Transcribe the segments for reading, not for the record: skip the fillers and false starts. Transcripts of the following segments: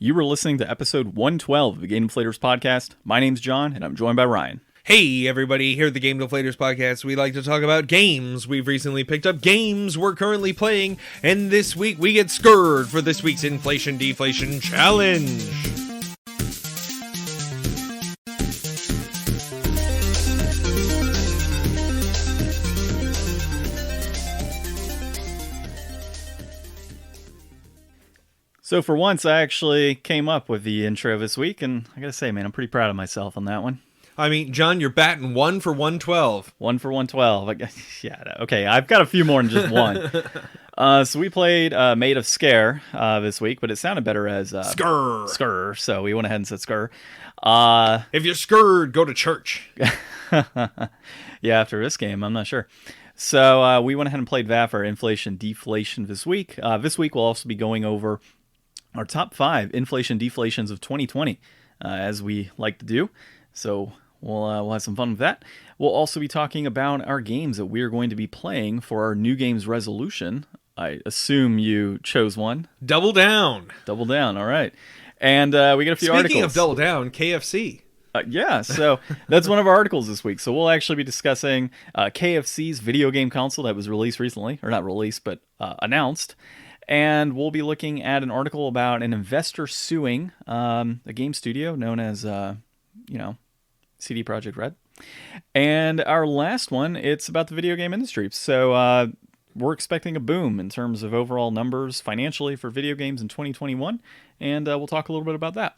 You were listening to episode 112 of the Game Deflators Podcast. My name's John, and I'm joined by Ryan. Hey everybody, here at the Game Deflators Podcast, we like to talk about games we've recently picked up, games we're currently playing, and this week we get Skered for this week's Inflation Deflation Challenge. So for once, I actually came up with the intro this week, and I gotta say, man, I'm pretty proud of myself on that one. I mean, John, you're batting 1 for 112. 1 for 112. Yeah, okay, I've got a few more than just one. So we played Maid of Sker this week, but it sounded better as Sker. Sker, so we went ahead and said Sker. If you're scared, go to church. Yeah, after this game, I'm not sure. So we went ahead and played that for Inflation Deflation this week. This week we'll also be going over our top 5 inflation deflations of 2020, as we like to do. So we'll have some fun with that. We'll also be talking about our games that we are going to be playing for our new games resolution. I assume you chose one. Double down. Double down, all right. And we got a few articles. Speaking of double down, KFC. Yeah, so that's one of our articles this week. So we'll actually be discussing KFC's video game console that was released recently. Or not released, but announced. And we'll be looking at an article about an investor suing a game studio known as, CD Projekt Red. And our last one, it's about the video game industry. So we're expecting a boom in terms of overall numbers financially for video games in 2021. And we'll talk a little bit about that.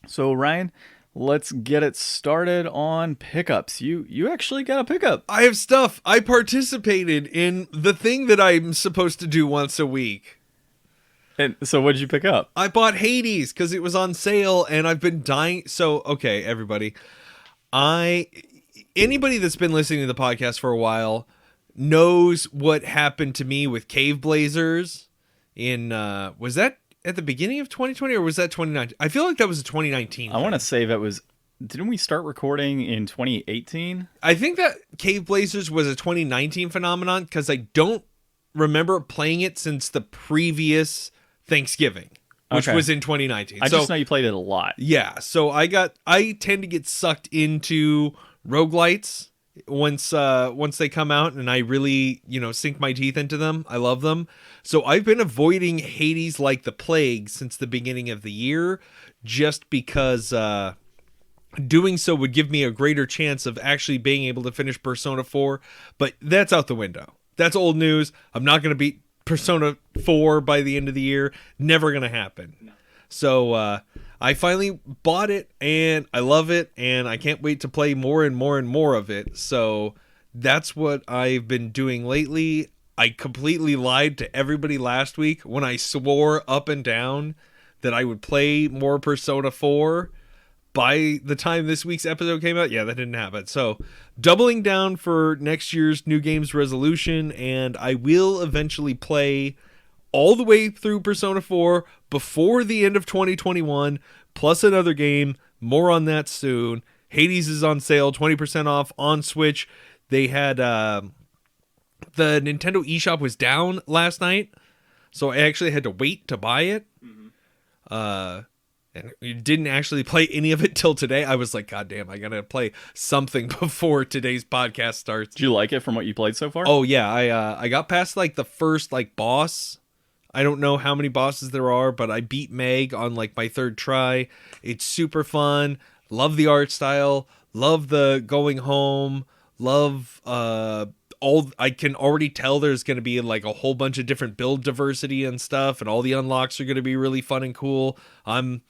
So, Ryan, let's get it started on pickups. You actually got a pickup. I have stuff. I participated in the thing that I'm supposed to do once a week. And so what did you pick up? I bought Hades because it was on sale and I've been dying. So, okay, everybody. Anybody that's been listening to the podcast for a while knows what happened to me with Cave Blazers in, was that at the beginning of 2020 or was that 2019? I feel like that was a 2019 I want to say that was... Didn't we start recording in 2018? I think that Cave Blazers was a 2019 phenomenon because I don't remember playing it since the previous Thanksgiving, which was in 2019. I just know you played it a lot. Yeah, so I tend to get sucked into roguelites once they come out and I really, sink my teeth into them. I love them. So I've been avoiding Hades like the plague since the beginning of the year just because doing so would give me a greater chance of actually being able to finish Persona 4, but that's out the window. That's old news. I'm not going to beat Persona 4 by the end of the year. Never going to happen. No. So I finally bought it and I love it and I can't wait to play more and more and more of it. So that's what I've been doing lately. I completely lied to everybody last week when I swore up and down that I would play more Persona 4 by the time this week's episode came out. Yeah, that didn't happen. So doubling down for next year's new games resolution, and I will eventually play all the way through Persona 4 before the end of 2021, plus another game. More on that soon. Hades is on sale, 20% off on Switch. They had the Nintendo eShop was down last night, so I actually had to wait to buy it. And didn't actually play any of it till today. I was like, God damn, I gotta play something before today's podcast starts. Do you like it from what you played so far? Oh yeah, I got past like the first boss. I don't know how many bosses there are, but I beat Meg on my 3rd try. It's super fun. Love the art style. Love the going home. Love I can already tell there's going to be a whole bunch of different build diversity and stuff, and all the unlocks are going to be really fun and cool. I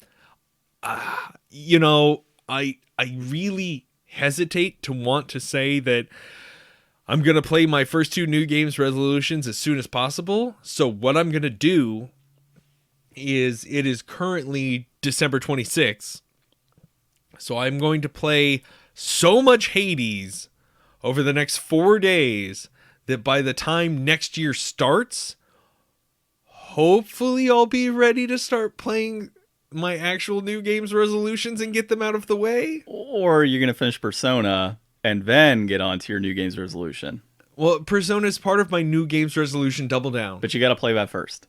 really hesitate to want to say that I'm going to play my first 2 new games resolutions as soon as possible. So what I'm going to do is, it is currently December 26th. So I'm going to play so much Hades over the next 4 days that by the time next year starts, hopefully I'll be ready to start playing my actual new games resolutions and get them out of the way. Or you're going to finish Persona and then get on to your new games resolution. Well, Persona is part of my new games resolution double down. But you got to play that first.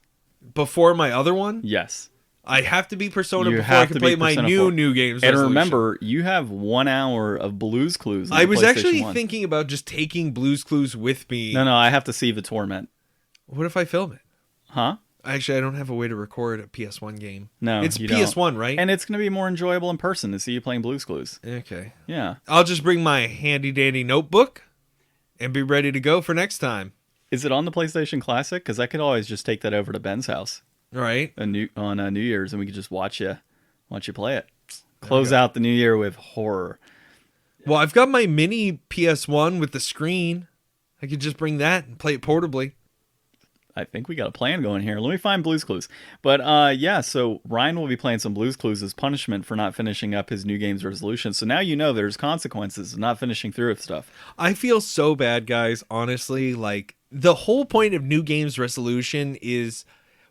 Before my other one? Yes. I have to be Persona You before I have can to play beat my Persona 4. new games And resolution. remember, you have 1 hour of Blue's Clues on I the was PlayStation actually 1. thinking about just taking Blue's Clues with me. No, I have to see the torment. What if I film it? Huh? Actually, I don't have a way to record a PS1 game. No, it's you PS1, don't. right? And it's going to be more enjoyable in person to see you playing Blue's Clues. Okay. Yeah. I'll just bring my handy-dandy notebook and be ready to go for next time. Is it on the PlayStation Classic? Because I could always just take that over to Ben's house All right. on New Year's, and we could just watch you play it. Close out the new year with horror. Well, I've got my mini PS1 with the screen. I could just bring that and play it portably. I think we got a plan going here. Let me find Blue's Clues. But yeah, so Ryan will be playing some Blue's Clues as punishment for not finishing up his new game's resolution. So now you know there's consequences of not finishing through with stuff. I feel so bad, guys. Honestly, like the whole point of new games resolution is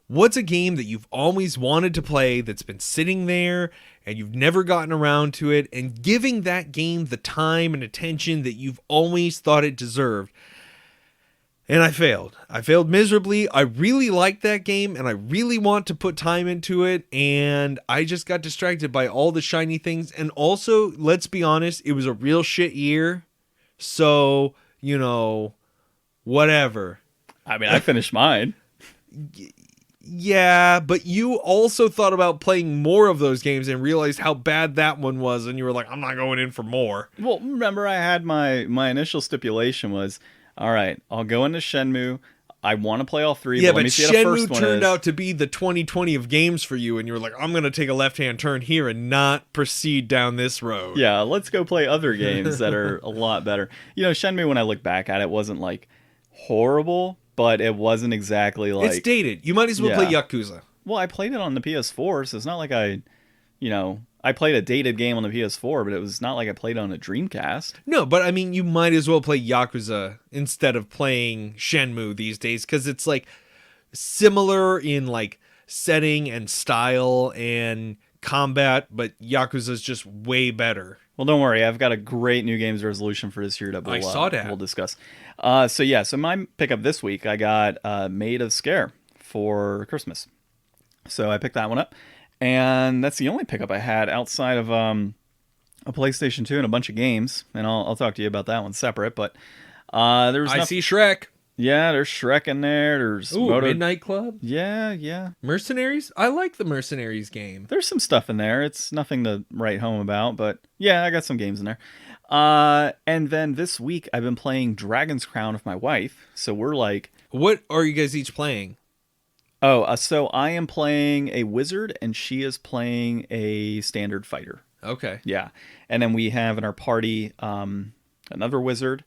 what's a game that you've always wanted to play that's been sitting there and you've never gotten around to it, and giving that game the time and attention that you've always thought it deserved. And I failed. I failed miserably. I really like that game and I really want to put time into it. And I just got distracted by all the shiny things. And also, let's be honest, it was a real shit year. So, whatever. I mean, I finished mine. Yeah, but you also thought about playing more of those games and realized how bad that one was. And you were like, I'm not going in for more. Well, remember I had my initial stipulation was, all right, I'll go into Shenmue. I want to play all three. Yeah, but let but me see what the first Shenmue one turned is. out to be the 2020 of games for you, and you were like, I'm going to take a left-hand turn here and not proceed down this road. Yeah, let's go play other games that are a lot better. Shenmue, when I look back at it, wasn't like horrible, but it wasn't exactly like... It's dated. You might as well play Yakuza. Well, I played it on the PS4, so it's not like I played a dated game on the PS4, but it was not like I played on a Dreamcast. No, but I mean, you might as well play Yakuza instead of playing Shenmue these days, because it's like similar in like setting and style and combat, but Yakuza's just way better. Well, don't worry. I've got a great new games resolution for this year that we'll discuss. So my pickup this week, I got Maid of Sker for Christmas. So I picked that one up. And that's the only pickup I had outside of a PlayStation 2 and a bunch of games. And I'll talk to you about that one separate. But there's I see Shrek. Yeah, there's Shrek in there. There's Midnight Club. Yeah. Mercenaries? I like the Mercenaries game. There's some stuff in there. It's nothing to write home about, but yeah, I got some games in there. And then this week I've been playing Dragon's Crown with my wife. So we're like... What are you guys each playing? So I am playing a wizard and she is playing a standard fighter. Okay. Yeah. And then we have in our party another wizard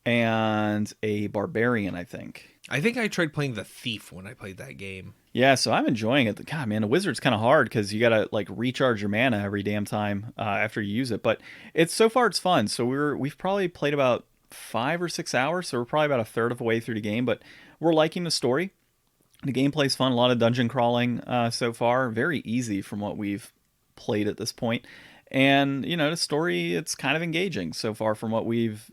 and a barbarian, I think. I think I tried playing the thief when I played that game. Yeah, so I'm enjoying it. God, man, a wizard's kind of hard because you got to like recharge your mana every damn time after you use it. But so far it's fun. So we've probably played about 5 or 6 hours. So we're probably about a third of the way through the game, but we're liking the story. The gameplay's fun. A lot of dungeon crawling so far. Very easy from what we've played at this point. And, the story, it's kind of engaging so far from what we've,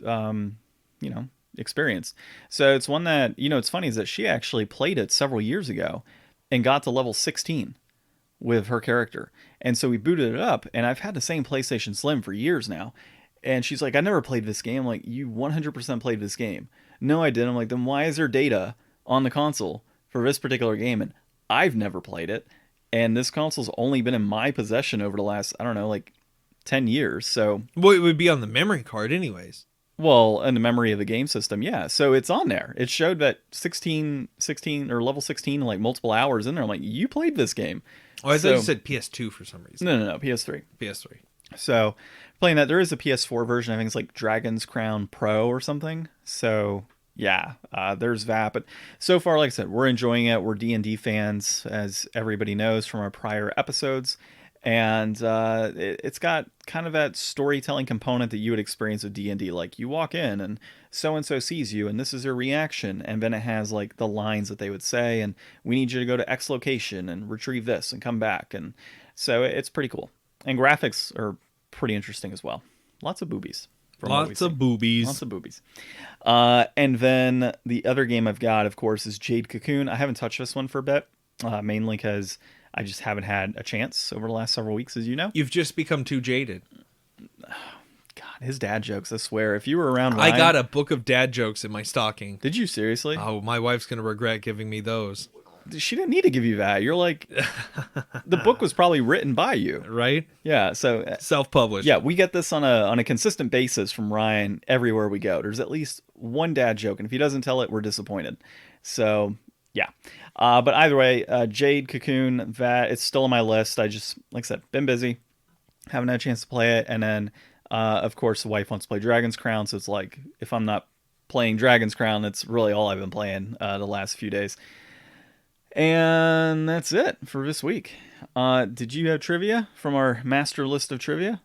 experienced. So it's one that, it's funny is that she actually played it several years ago and got to level 16 with her character. And so we booted it up, and I've had the same PlayStation Slim for years now. And she's like, I never played this game. I'm like, you 100% played this game. No, I didn't. I'm like, then why is there data on the console for this particular game? And I've never played it. And this console's only been in my possession over the last, 10 years. So, well, it would be on the memory card anyways. Well, in the memory of the game system, yeah. So it's on there. It showed that 16 or level 16, like multiple hours in there. I'm like, you played this game. Oh, I thought you said PS2 for some reason. No, PS3. PS3. So playing that, there is a PS4 version. I think it's like Dragon's Crown Pro or something. So yeah, there's that. But so far, like I said, we're enjoying it. We're D&D fans, as everybody knows from our prior episodes. And it's got kind of that storytelling component that you would experience with D&D. Like you walk in and so-and-so sees you and this is their reaction. And then it has like the lines that they would say. And we need you to go to X location and retrieve this and come back. And so it's pretty cool. And graphics are pretty interesting as well. Lots of boobies. Lots of boobies. And then the other game I've got, of course, is Jade Cocoon. I haven't touched this one for a bit, mainly because I just haven't had a chance over the last several weeks, as you know. You've just become too jaded. God, his dad jokes, I swear. If you were around Ryan... I got a book of dad jokes in my stocking. Did you seriously? Oh, my wife's going to regret giving me those. She didn't need to give you that. You're like... The book was probably written by you. Right? Yeah, so... Self-published. Yeah, we get this on a consistent basis from Ryan everywhere we go. There's at least one dad joke, and if he doesn't tell it, we're disappointed. So, yeah. But either way, Jade, Cocoon, that, it's still on my list. I just, like I said, been busy. Haven't had a chance to play it, and then... of course, the wife wants to play Dragon's Crown, so it's like, if I'm not playing Dragon's Crown, that's really all I've been playing the last few days. And that's it for this week. Did you have trivia from our master list of trivia?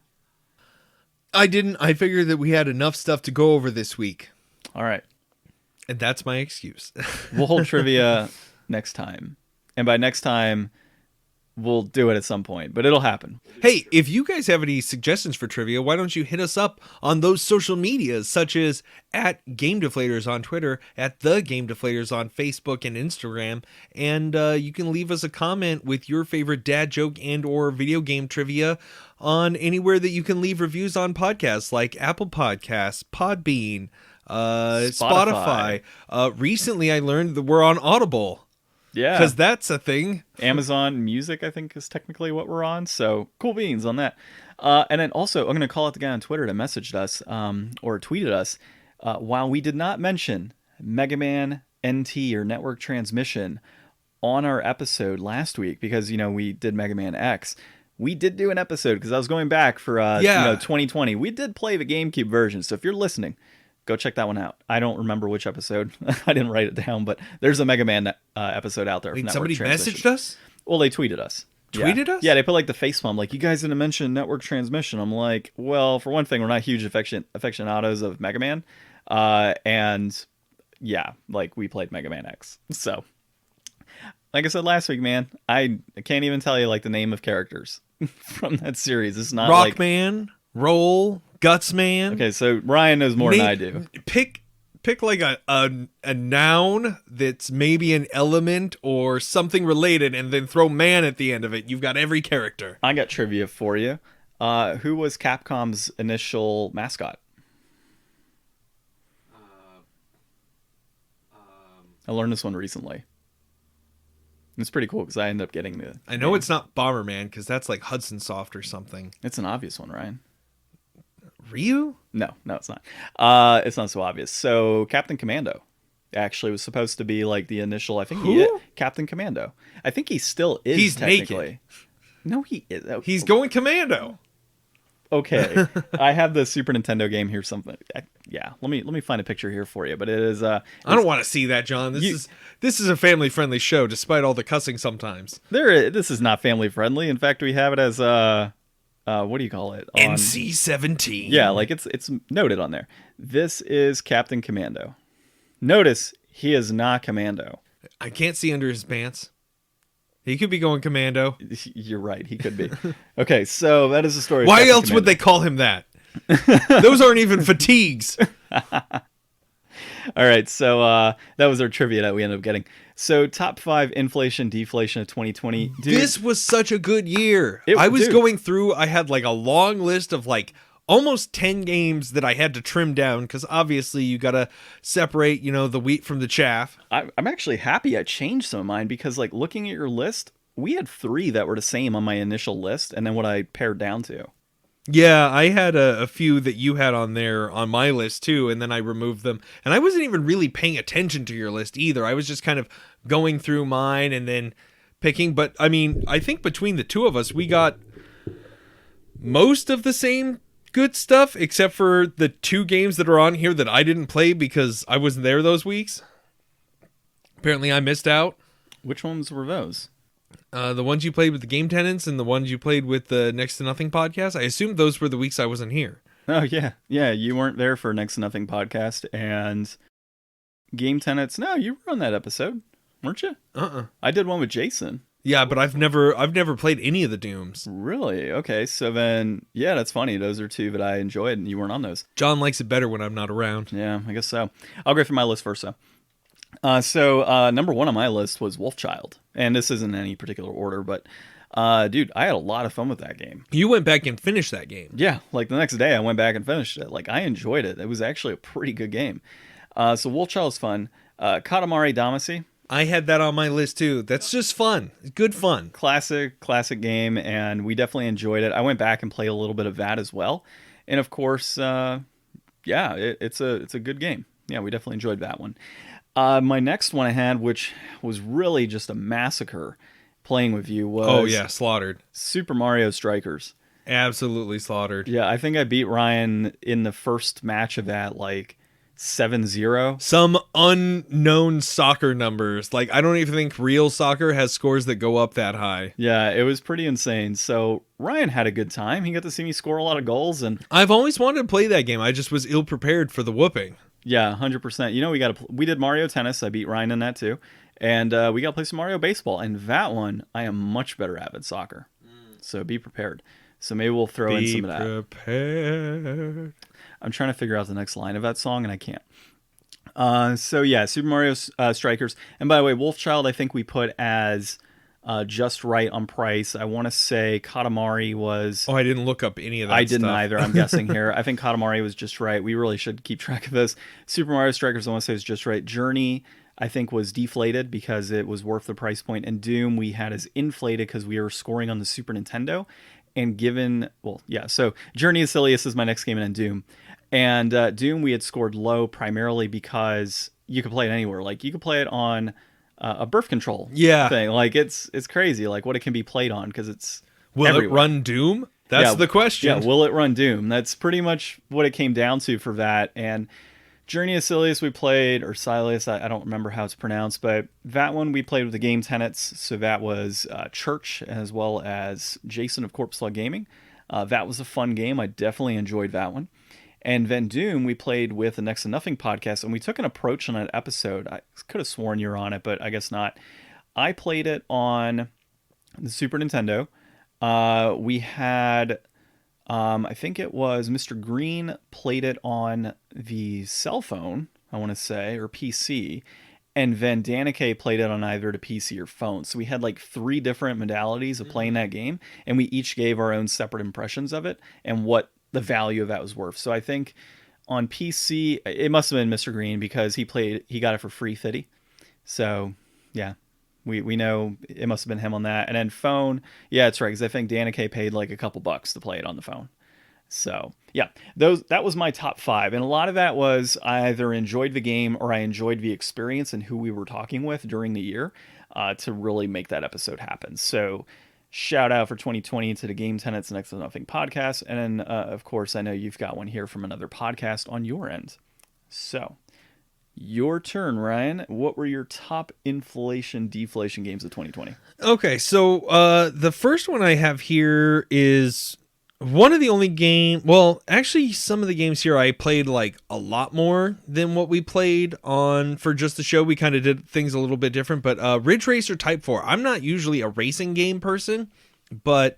I didn't. I figured that we had enough stuff to go over this week. All right. And that's my excuse. We'll hold trivia next time. And by next time... we'll do it at some point, but it'll happen. Hey, if you guys have any suggestions for trivia, why don't you hit us up on those social medias, such as at Game Deflators on Twitter, at the Game Deflators on Facebook and Instagram, and you can leave us a comment with your favorite dad joke and or video game trivia on anywhere that you can leave reviews on podcasts, like Apple Podcasts, Podbean, Spotify. Recently, I learned that we're on Audible. Yeah. Because that's a thing. Amazon Music, I think, is technically what we're on. So cool beans on that. And then also, I'm going to call out the guy on Twitter that messaged us or tweeted us. While we did not mention Mega Man NT or Network Transmission on our episode last week, because, you know, we did Mega Man X, we did do an episode because I was going back for 2020. We did play the GameCube version. So if you're listening, go check that one out. I don't remember which episode. I didn't write it down, but there's a Mega Man episode out there. Wait, somebody messaged us? Well, they tweeted us. Tweeted us? Yeah, they put like the facepalm, like, you guys didn't mention Network Transmission. I'm like, well, for one thing, we're not huge aficionados of Mega Man. And yeah, like, we played Mega Man X. So, like I said last week, man, I can't even tell you like the name of characters from that series. It's not Rockman, Roll, Gutsman. Okay, so Ryan knows more than I do. Pick like a noun that's maybe an element or something related, and then throw man at the end of it. You've got every character. I got trivia for you. Who was Capcom's initial mascot? I learned this one recently. It's pretty cool because I ended up getting the... I know it's not Bomberman because that's like Hudson Soft or something. It's an obvious one, Ryan. Ryu? No, it's not. It's not so obvious. So Captain Commando actually was supposed to be like the initial... I think Captain Commando. I think he still is. He's technically naked. No, he is. He's going Commando. Okay, I have the Super Nintendo game here. Let me find a picture here for you. But it is. I don't want to see that, John. This is a family friendly show, despite all the cussing sometimes. This is not family friendly. In fact, we have it as what do you call it? NC-17. Yeah, like it's noted on there. This is Captain Commando. Notice he is not Commando. I can't see under his pants. He could be going Commando. You're right. He could be. Okay, so that is the story. Why else would they call him that? Those aren't even fatigues. All right, so that was our trivia that we ended up getting. So top 5 inflation deflation of 2020. Dude, this was such a good year. I was going through. I had like a long list of like almost 10 games that I had to trim down because obviously you got to separate, the wheat from the chaff. I'm actually happy I changed some of mine because, like, looking at your list, we had 3 that were the same on my initial list and then what I pared down to. Yeah, I had a few that you had on there on my list too, and then I removed them. And I wasn't even really paying attention to your list either. I was just kind of going through mine and then picking. But, I mean, I think between the two of us, we got most of the same good stuff, except for the 2 games that are on here that I didn't play because I wasn't there those weeks. Apparently I missed out. Which ones were those? The ones you played with the Game Tenants and the ones you played with the Next to Nothing podcast. I assumed those were the weeks I wasn't here. Oh, yeah. Yeah, you weren't there for Next to Nothing podcast. And Game Tenants, no, you were on that episode, weren't you? I did one with Jason. Yeah, but I've never played any of the Dooms. Really? Okay, so then, yeah, that's funny. Those are 2 that I enjoyed, and you weren't on those. John likes it better when I'm not around. Yeah, I guess so. I'll go through my list first, though. So number one on my list was Wolfchild, and this isn't in any particular order, but dude, I had a lot of fun with that game. You went back and finished that game. Yeah, like the next day I went back and finished it. Like I enjoyed it. It was actually a pretty good game. So Wolfchild is fun. Katamari Damacy, I had that on my list too. That's just fun. Good fun. classic game, and we definitely enjoyed it. I went back and played a little bit of that as well, and of course, it's a good game. Yeah, we definitely enjoyed that one. My next one I had, which was really just a massacre playing with you, was Oh yeah, slaughtered. Super Mario Strikers. Absolutely slaughtered. Yeah, I think I beat Ryan in the first match of that, like 7-0. Some unknown soccer numbers. Like, I don't even think real soccer has scores that go up that high. Yeah, it was pretty insane. So Ryan had a good time. He got to see me score a lot of goals, and I've always wanted to play that game. I just was ill prepared for the whooping. yeah, 100%. You know, we did Mario Tennis. I beat Ryan in that too, and we got to play some Mario Baseball. And that one, I am much better at than soccer. So be prepared. So maybe we'll throw in some of that. Be prepared. I'm trying to figure out the next line of that song, and I can't. So yeah, Super Mario Strikers. And by the way, Wolfchild, I think we put as just right on price. I want to say Katamari was. Oh, I didn't look up any of that I didn't stuff. either. I'm guessing here. I think Katamari was just right. We really should keep track of this. Super Mario Strikers, I want to say, is just right. Journey, I think, was deflated because it was worth the price point. And Doom, we had as inflated because we were scoring on the Super Nintendo. And given, well, yeah, so Journey is Silliest is my next game, and then Doom. And Doom, we had scored low primarily because you could play it anywhere. Like, you could play it on a birth control thing. Like, it's crazy, like, what it can be played on, because it's Will everywhere. it run Doom? That's the question. Yeah, will it run Doom? That's pretty much what it came down to for that. And Journey of Silius we played, or Silius, I don't remember how it's pronounced, but that one we played with the game tenants. So that was Church as well as Jason of Corpse Slug Gaming. That was a fun game. I definitely enjoyed that one. And then Doom we played with the Next to Nothing podcast, and we took an approach on that episode. I could have sworn you were on it, but I guess not. I played it on the Super Nintendo. We had... I think it was Mr. Green played it on the cell phone, I want to say, or PC, and Van Daneke played it on either the PC or phone. So we had like 3 different modalities of playing that game, and we each gave our own separate impressions of it and what the value of that was worth. So I think on PC, it must have been Mr. Green because he got it for free 50. So yeah. We know it must have been him on that. And then phone, yeah, it's right, because I think Danica paid like a couple bucks to play it on the phone. So yeah, that was my top 5. And a lot of that was I either enjoyed the game or I enjoyed the experience and who we were talking with during the year to really make that episode happen. So shout out for 2020 to the Game Tenants Next to Nothing podcast. And then, of course, I know you've got one here from another podcast on your end. So... your turn, Ryan. What were your top inflation deflation games of 2020? Okay, so the first one I have here is one of the only actually some of the games here I played like a lot more than what we played on for just the show. We kind of did things a little bit different, but Ridge Racer Type 4. I'm not usually a racing game person, but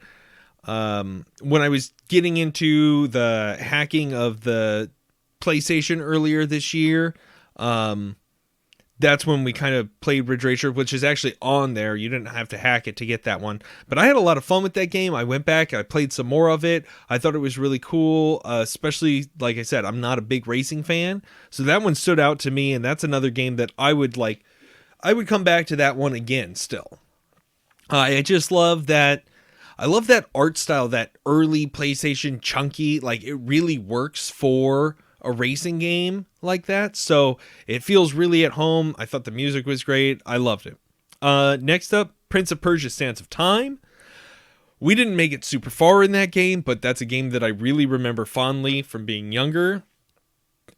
when I was getting into the hacking of the PlayStation earlier this year, that's when we kind of played Ridge Racer, which is actually on there. You didn't have to hack it to get that one, but I had a lot of fun with that game. I went back, I played some more of it. I thought it was really cool, especially, like I said, I'm not a big racing fan, so that one stood out to me, and that's another game that I would come back to that one again still. I just love that. I love that art style, that early PlayStation chunky, like it really works for a racing game like that, so it feels really at home. I thought the music was great. I loved it. Next up, Prince of Persia: Sands of Time. We didn't make it super far in that game, but that's a game that I really remember fondly from being younger,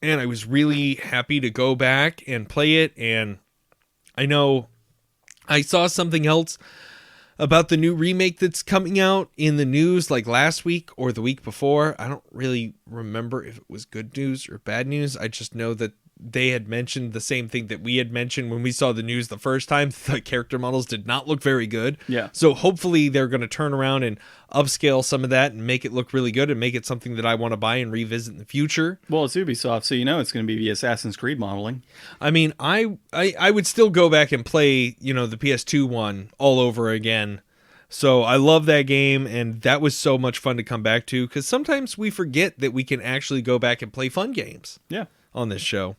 and I was really happy to go back and play it. And I know I saw something else about the new remake that's coming out in the news like last week or the week before. I don't really remember if it was good news or bad news. I just know that they had mentioned the same thing that we had mentioned when we saw the news the first time. The character models did not look very good. Yeah. So hopefully they're going to turn around and upscale some of that and make it look really good and make it something that I want to buy and revisit in the future. Well, it's Ubisoft, so it's going to be the Assassin's Creed modeling. I mean, I would still go back and play, the PS2 one all over again. So I love that game, and that was so much fun to come back to, because sometimes we forget that we can actually go back and play fun games on this show.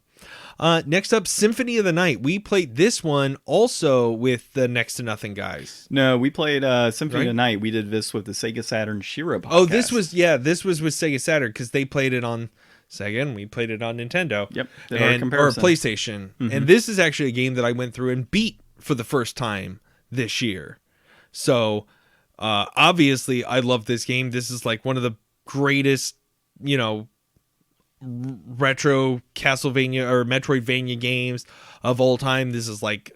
Next up, Symphony of the Night. We played this one also with the Next to Nothing guys. No, we played Symphony of the Night. We did this with the Sega Saturn Shiro podcast. Oh, this was with Sega Saturn, because they played it on Sega and we played it on Nintendo. Yep. Or PlayStation. Mm-hmm. And this is actually a game that I went through and beat for the first time this year. So, obviously, I love this game. This is like one of the greatest, retro Castlevania or Metroidvania games of all time. This is like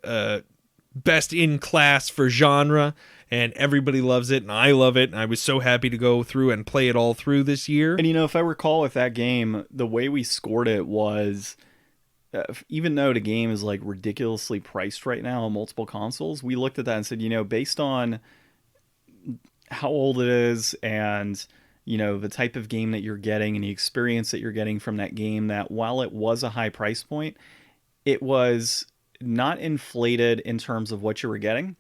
best in class for genre, and everybody loves it, and I love it. And I was so happy to go through and play it all through this year. And if I recall with that game, the way we scored it was, even though the game is like ridiculously priced right now on multiple consoles, we looked at that and said, based on how old it is and the type of game that you're getting and the experience that you're getting from that game, that while it was a high price point, it was not inflated in terms of what you were getting.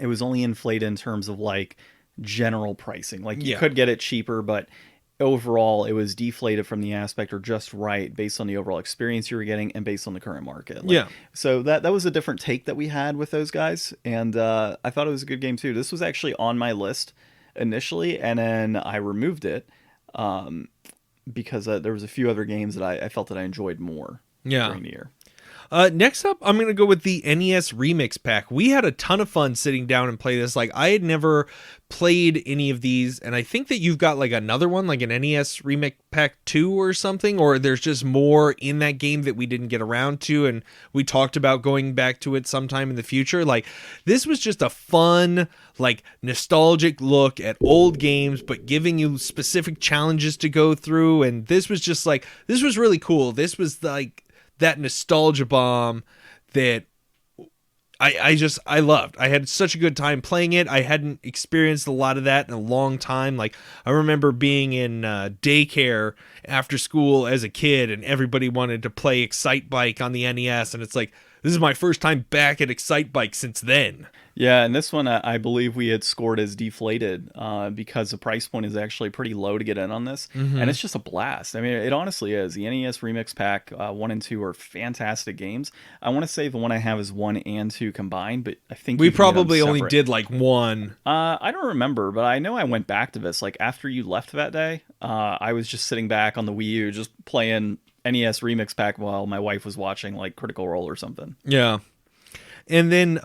It was only inflated in terms of like general pricing. Like you could get it cheaper, but overall it was deflated from the aspect, or just right, based on the overall experience you were getting and based on the current market. So that was a different take that we had with those guys, and I thought it was a good game too. This was actually on my list initially, and then I removed it because there was a few other games that I felt that I enjoyed more during the year. Next up, I'm going to go with the NES Remix Pack. We had a ton of fun sitting down and play this. Like, I had never played any of these, and I think that you've got like another one, like an NES Remix Pack 2 or something, or there's just more in that game that we didn't get around to, and we talked about going back to it sometime in the future. Like, this was just a fun, like, nostalgic look at old games, but giving you specific challenges to go through, and this was just like, this was really cool. This was like that nostalgia bomb that I loved. I had such a good time playing it. I hadn't experienced a lot of that in a long time. Like, I remember being in daycare after school as a kid, and everybody wanted to play Excite Bike on the NES, and it's like, this is my first time back at Excite Bike since then. Yeah, and this one I believe we had scored as deflated because the price point is actually pretty low to get in on this, and it's just a blast. I mean, it honestly is. The NES Remix Pack 1 and 2 are fantastic games. I want to say the one I have is 1 and 2 combined, but I think we probably only did like 1. I don't remember, but I know I went back to this. Like, after you left that day, I was just sitting back on the Wii U just playing NES Remix Pack while my wife was watching like Critical Role or something. Yeah. And then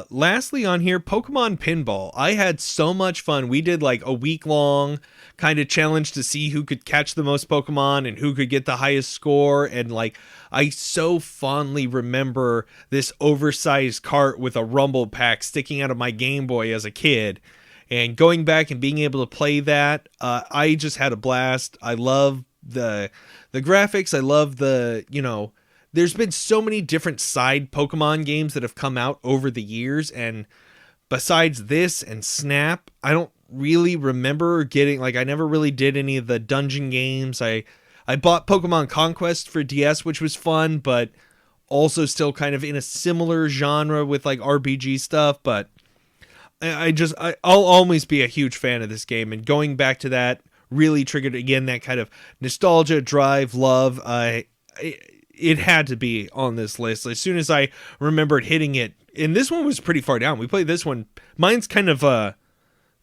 lastly on here, Pokemon Pinball. I had so much fun. We did like a week-long kind of challenge to see who could catch the most Pokemon and who could get the highest score. And like, I so fondly remember this oversized cart with a rumble pack sticking out of my Game Boy as a kid. And going back and being able to play that, I just had a blast. I love the graphics. I love the, there's been so many different side Pokemon games that have come out over the years, and besides this and Snap, I don't really remember getting, like, I never really did any of the dungeon games. I bought Pokemon Conquest for DS, which was fun, but also still kind of in a similar genre with like RPG stuff, but I'll always be a huge fan of this game, and going back to that really triggered again that kind of nostalgia, drive, love. It had to be on this list as soon as I remembered hitting it. And this one was pretty far down. We played this one. Mine's kind of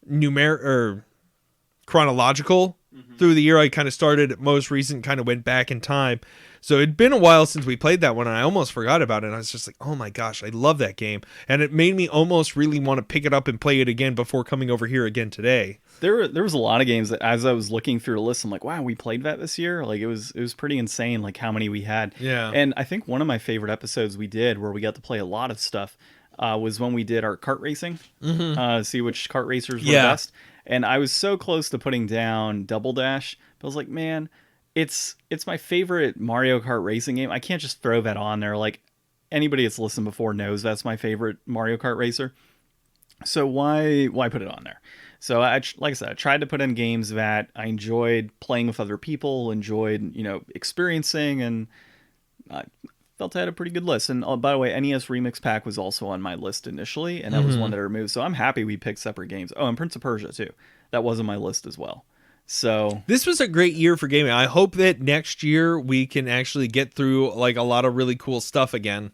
numeric or chronological through the year. I kind of started at most recent, kind of went back in time. So it'd been a while since we played that one, and I almost forgot about it. And I was just like, oh my gosh, I love that game. And it made me almost really want to pick it up and play it again before coming over here again today. There was a lot of games that, as I was looking through the list, I'm like, wow, we played that this year? Like, it was pretty insane, like, how many we had. Yeah. And I think one of my favorite episodes we did, where we got to play a lot of stuff, was when we did our kart racing, see which kart racers were best. And I was so close to putting down Double Dash, but I was like, man, it's my favorite Mario Kart racing game. I can't just throw that on there. Like, anybody that's listened before knows that's my favorite Mario Kart racer. So why put it on there? So like I said, I tried to put in games that I enjoyed playing with other people, enjoyed, experiencing, and I felt I had a pretty good list. And by the way, NES Remix Pack was also on my list initially, and that was one that I removed. So I'm happy we picked separate games. Oh, and Prince of Persia too. That was on my list as well. So this was a great year for gaming. I hope that next year we can actually get through like a lot of really cool stuff again.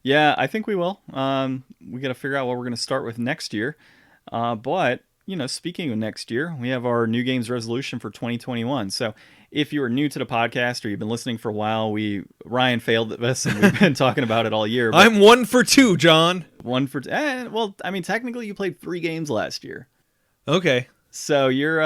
Yeah, I think we will. We got to figure out what we're going to start with next year. But, speaking of next year, we have our new games resolution for 2021. So if you are new to the podcast or you've been listening for a while, Ryan failed at this and we've been talking about it all year. I'm 1 for 2, John. Well, I mean, technically you played 3 games last year. Okay. So you're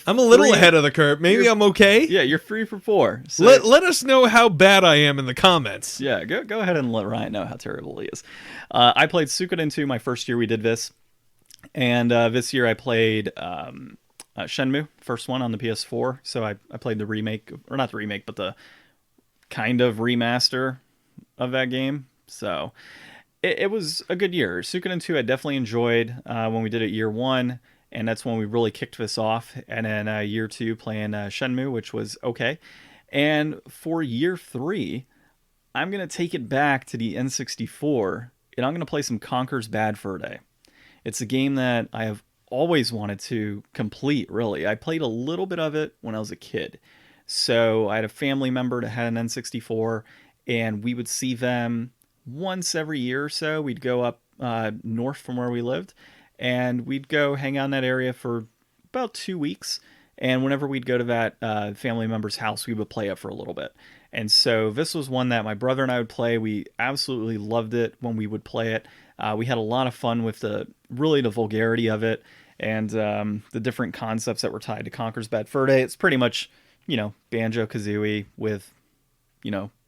I'm a little ahead of the curve. Maybe I'm okay. Yeah, you're 3 for 4. So let us know how bad I am in the comments. Yeah, go ahead and let Ryan know how terrible he is. I played Suikoden 2 my first year we did this. And this year I played Shenmue, first one on the PS4. So I played the remake, or not the remake, but the kind of remaster of that game. So it was a good year. Suikoden 2 I definitely enjoyed when we did it year 1. And that's when we really kicked this off. And then year 2 playing Shenmue, which was okay. And for year 3, I'm going to take it back to the N64. And I'm going to play some Conker's Bad Fur Day. It's a game that I have always wanted to complete, really. I played a little bit of it when I was a kid. So I had a family member that had an N64. And we would see them once every year or so. We'd go up north from where we lived. And we'd go hang out in that area for about 2 weeks. And whenever we'd go to that family member's house, we would play it for a little bit. And so this was one that my brother and I would play. We absolutely loved it when we would play it. We had a lot of fun with the vulgarity of it and the different concepts that were tied to Conker's Bad Fur Day. It's pretty much, Banjo-Kazooie with,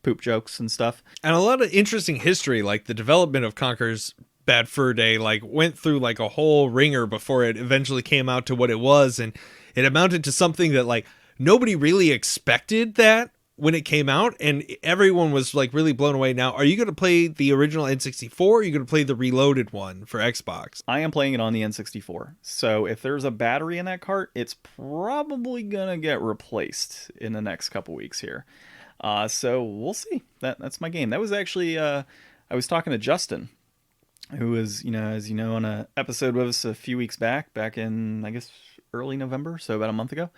poop jokes and stuff. And a lot of interesting history, like the development of Conker's Bad Fur Day, like went through like a whole ringer before it eventually came out to what it was, and it amounted to something that like nobody really expected that when it came out, and everyone was like really blown away. Now, are you going to play the original N64 or are you going to play the reloaded one for Xbox? I am playing it on the N64. So if there's a battery in that cart, it's probably going to get replaced in the next couple weeks here. So we'll see. That's my game. That was actually I was talking to Justin, who was, as you know, on an episode with us a few weeks back in, I guess, early November, so about a month ago.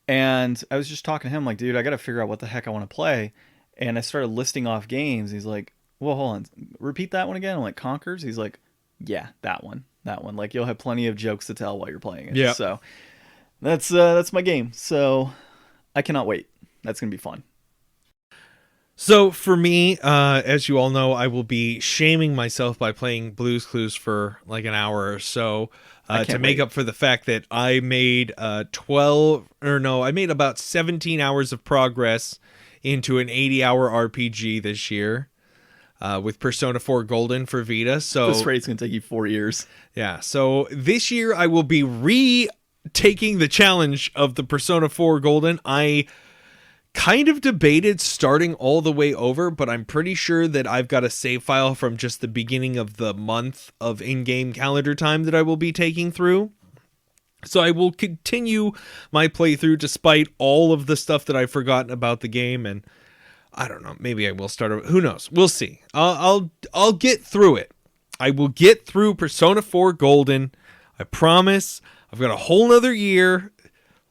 And I was just talking to him like, dude, I got to figure out what the heck I want to play. And I started listing off games. He's like, well, hold on, repeat that one again. I'm like, Conkers? He's like, yeah, that one. Like, you'll have plenty of jokes to tell while you're playing it. Yeah. So that's my game. So I cannot wait. That's going to be fun. So for me, as you all know, I will be shaming myself by playing Blue's Clues for like an hour or so to make up for the fact that I made I made about 17 hours of progress into an 80-hour RPG this year with Persona 4 Golden for Vita. So this rate's going to take you 4 years. Yeah. So this year I will be retaking the challenge of the Persona 4 Golden. I kind of debated starting all the way over, but I'm pretty sure that I've got a save file from just the beginning of the month of in-game calendar time that I will be taking through. So I will continue my playthrough despite all of the stuff that I've forgotten about the game, and I don't know, maybe I will start over. Who knows? We'll see. I'll get through it. I will get through Persona 4 Golden. I promise. I've got a whole nother year.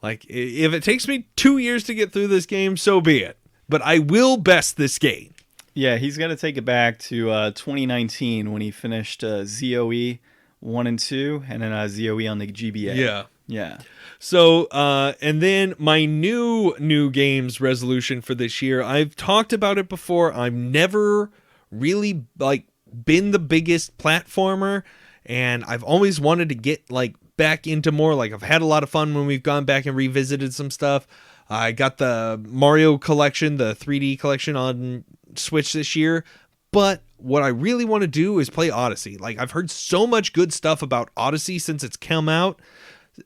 Like, if it takes me 2 years to get through this game, so be it. But I will best this game. Yeah, he's going to take it back to 2019 when he finished ZOE 1 and 2, and then ZOE on the GBA. Yeah. So, and then my new games resolution for this year, I've talked about it before. I've never really, been the biggest platformer, and I've always wanted to get, back into more. I've had a lot of fun when we've gone back and revisited some stuff. I got the Mario collection, the 3D collection on Switch this year, but what I really want to do is play Odyssey. I've heard so much good stuff about Odyssey since it's come out,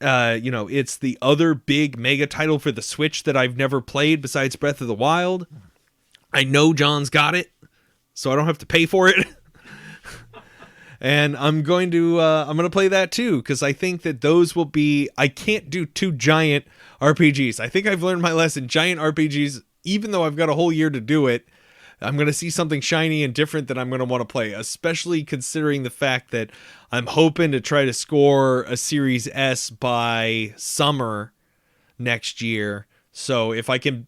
It's the other big mega title for the Switch that I've never played besides Breath of the Wild. I know John's got it, so I don't have to pay for it. And I'm going to play that too, because I think that those will be. I can't do 2 giant RPGs. I think I've learned my lesson. Giant RPGs, even though I've got a whole year to do it, I'm going to see something shiny and different that I'm going to want to play, especially considering the fact that I'm hoping to try to score a Series S by summer next year. So if I can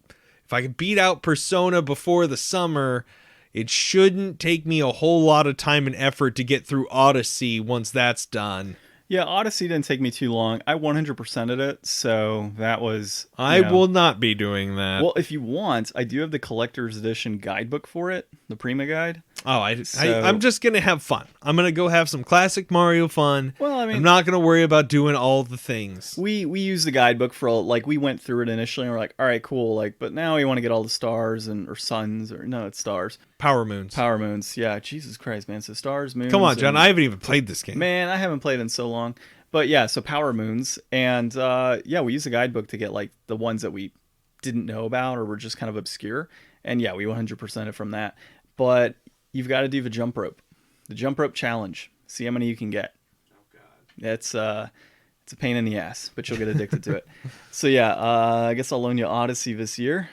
beat out Persona before the summer, it shouldn't take me a whole lot of time and effort to get through Odyssey once that's done. Yeah, Odyssey didn't take me too long. I 100%ed it, so that was... I will not be doing that. Well, if you want, I do have the collector's edition guidebook for it, the Prima Guide. Oh, I'm just going to have fun. I'm going to go have some classic Mario fun. Well, I mean... I'm not going to worry about doing all the things. We use the guidebook for, like, we went through it initially, and we're like, all right, cool, like, but now we want to get all the stars, or suns, or, no, it's stars. Power moons, yeah, Jesus Christ, man, so stars, moons... Come on, John, I haven't even played this game. Man, I haven't played in so long. But yeah, so power moons, and we use a guidebook to get like the ones that we didn't know about or were just kind of obscure, and yeah, we 100% it from that. But you've got to do the jump rope challenge. See how many you can get. Oh God, it's a pain in the ass, but you'll get addicted to it. So yeah, I guess I'll loan you Odyssey this year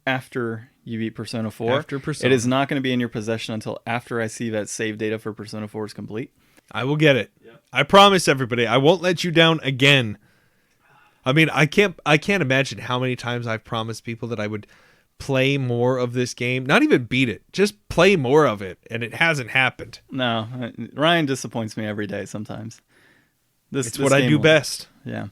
after you beat Persona 4. After Persona, it is not going to be in your possession until after I see that save data for Persona 4 is complete. I will get it. Yep. I promise everybody, I won't let you down again. I mean, I can't imagine how many times I've promised people that I would play more of this game. Not even beat it, just play more of it, and it hasn't happened. No, Ryan disappoints me every day sometimes. It's what I do best. Yeah.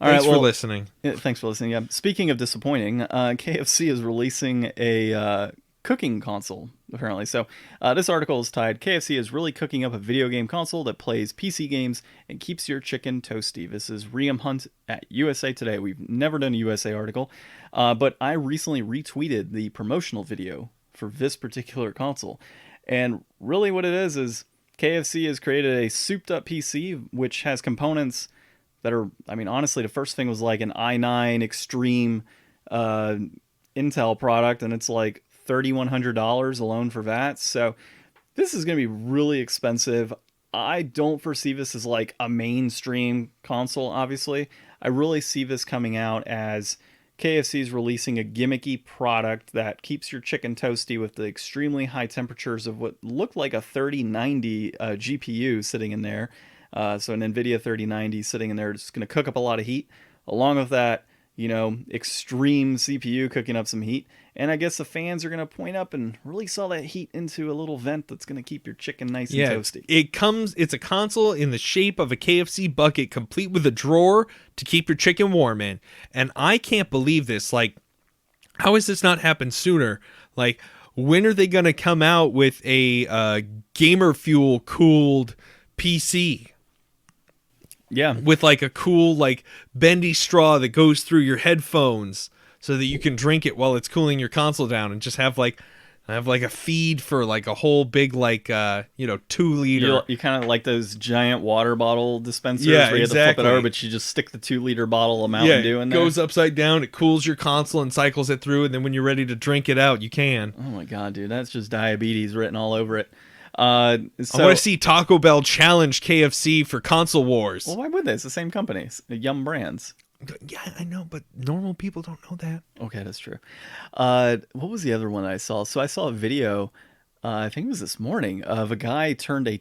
Thanks for listening. Thanks for listening. Yeah. Speaking of disappointing, KFC is releasing a cooking console, apparently. So this article is titled, KFC is really cooking up a video game console that plays PC games and keeps your chicken toasty. This is Riem Hunt at USA Today. We've never done a USA article, but I recently retweeted the promotional video for this particular console. And really what it is KFC has created a souped up PC, which has components that are, I mean, honestly, the first thing was like an i9 Extreme Intel product, and it's like $3,100 alone for that. So this is going to be really expensive. I don't foresee this as like a mainstream console, obviously. I really see this coming out as KFC is releasing a gimmicky product that keeps your chicken toasty with the extremely high temperatures of what looked like a 3090 GPU sitting in there. So an NVIDIA 3090 sitting in there, just going to cook up a lot of heat. Along with that, extreme CPU cooking up some heat. And I guess the fans are going to point up and release all that heat into a little vent that's going to keep your chicken nice and toasty. It's a console in the shape of a KFC bucket, complete with a drawer to keep your chicken warm in. And I can't believe this. Like, how has this not happened sooner? Like, when are they going to come out with a gamer fuel cooled PC? Yeah. With like a cool, like bendy straw that goes through your headphones so that you can drink it while it's cooling your console down, and just have like a feed for like a whole big, like, 2-liter. You kind of like those giant water bottle dispensers where you have to flip it over, but you just stick the 2-liter bottle of Mountain Dew in there. It goes upside down, it cools your console and cycles it through, and then when you're ready to drink it out, you can. Oh my God, dude, that's just diabetes written all over it. I want to see Taco Bell challenge KFC for console wars. Well, why would they? It's the same company, Yum Brands. Yeah, I know, but normal people don't know that. Okay, that's true. What was the other one I saw? So I saw a video, I think it was this morning, of a guy turned a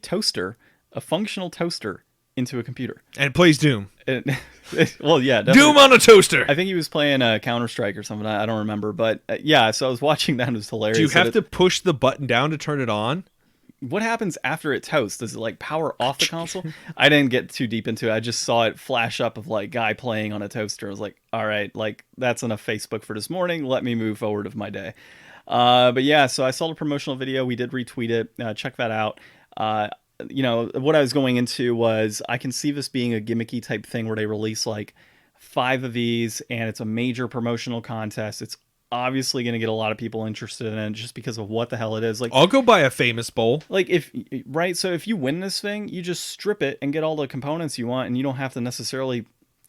functional toaster, into a computer. And it plays Doom. Well, yeah. Definitely. Doom on a toaster! I think he was playing Counter-Strike or something. I don't remember. But yeah, so I was watching that. It was hilarious. Do you have to push the button down to turn it on? What happens after it toasts? Does it like power off the console? I didn't get too deep into it. I just saw it flash up of like guy playing on a toaster. I was like, all right, like that's enough Facebook for this morning. Let me move forward with my day. But yeah, so I saw the promotional video. We did retweet it. Check that out. What I was going into was I can see this being a gimmicky type thing where they release like 5 of these and it's a major promotional contest. It's obviously going to get a lot of people interested in it just because of what the hell it is. Like, I'll go buy a Famous Bowl. Like so if you win this thing, you just strip it and get all the components you want, and you don't have to necessarily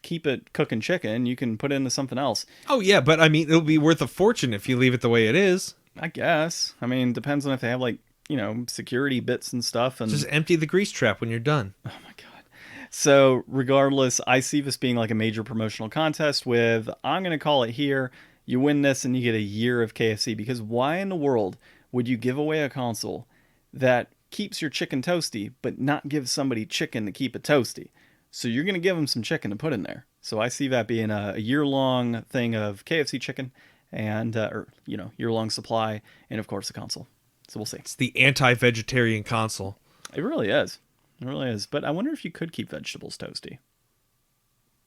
keep it cooking chicken, you can put it into something else. Oh, yeah, but I mean, it'll be worth a fortune if you leave it the way it is. I guess. I mean, depends on if they have, like, you know, security bits and stuff. And just empty the grease trap when you're done. Oh, my God. So, regardless, I see this being like a major promotional contest with, I'm going to call it here, you win this and you get a year of KFC. Because why in the world would you give away a console that keeps your chicken toasty, but not give somebody chicken to keep it toasty? So you're going to give them some chicken to put in there. So I see that being a year-long thing of KFC chicken and, or, you know, year-long supply, and of course the console. So we'll see. It's the anti-vegetarian console. It really is. It really is. But I wonder if you could keep vegetables toasty.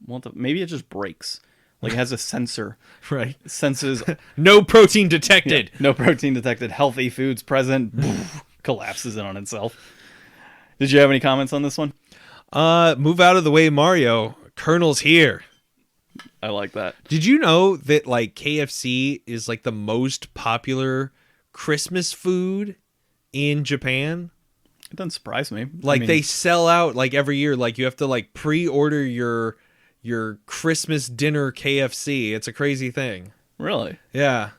Well, maybe it just breaks. Like it has a sensor. Right. It senses. No protein detected. Yeah, no protein detected. Healthy foods present. Collapses in on itself. Did you have any comments on this one? Move out of the way, Mario. Colonel's here. I like that. Did you know that like KFC is like the most popular Christmas food in Japan? It doesn't surprise me. Like I mean, they sell out like every year. Like you have to like pre-order your Christmas dinner KFC. It's a crazy thing. Really? Yeah.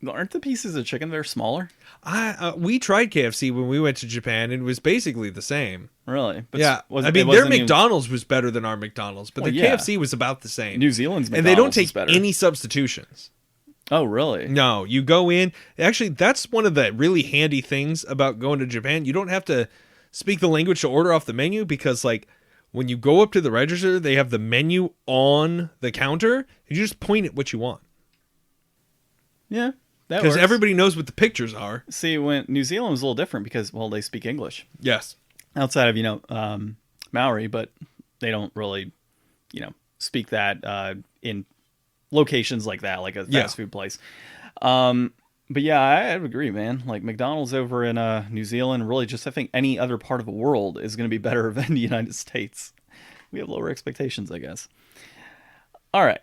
Aren't the pieces of chicken there smaller? We tried KFC when we went to Japan, and it was basically the same. Really? But yeah. I mean, their McDonald's was better than our McDonald's, but the KFC was about the same. New Zealand's McDonald's and they don't take is better. any substitutions. Oh, really? No, you go in. Actually, that's one of the really handy things about going to Japan. You don't have to speak the language to order off the menu because, like, when you go up to the register, they have the menu on the counter. You just point at what you want. Yeah. Because everybody knows what the pictures are. See, when New Zealand was a little different because, well, they speak English. Yes. Outside of, you know, Maori, but they don't really, you know, speak that in locations like that, like a fast food place. But yeah, I would agree, man. Like McDonald's over in New Zealand, really just I think any other part of the world is going to be better than the United States. We have lower expectations, I guess. All right.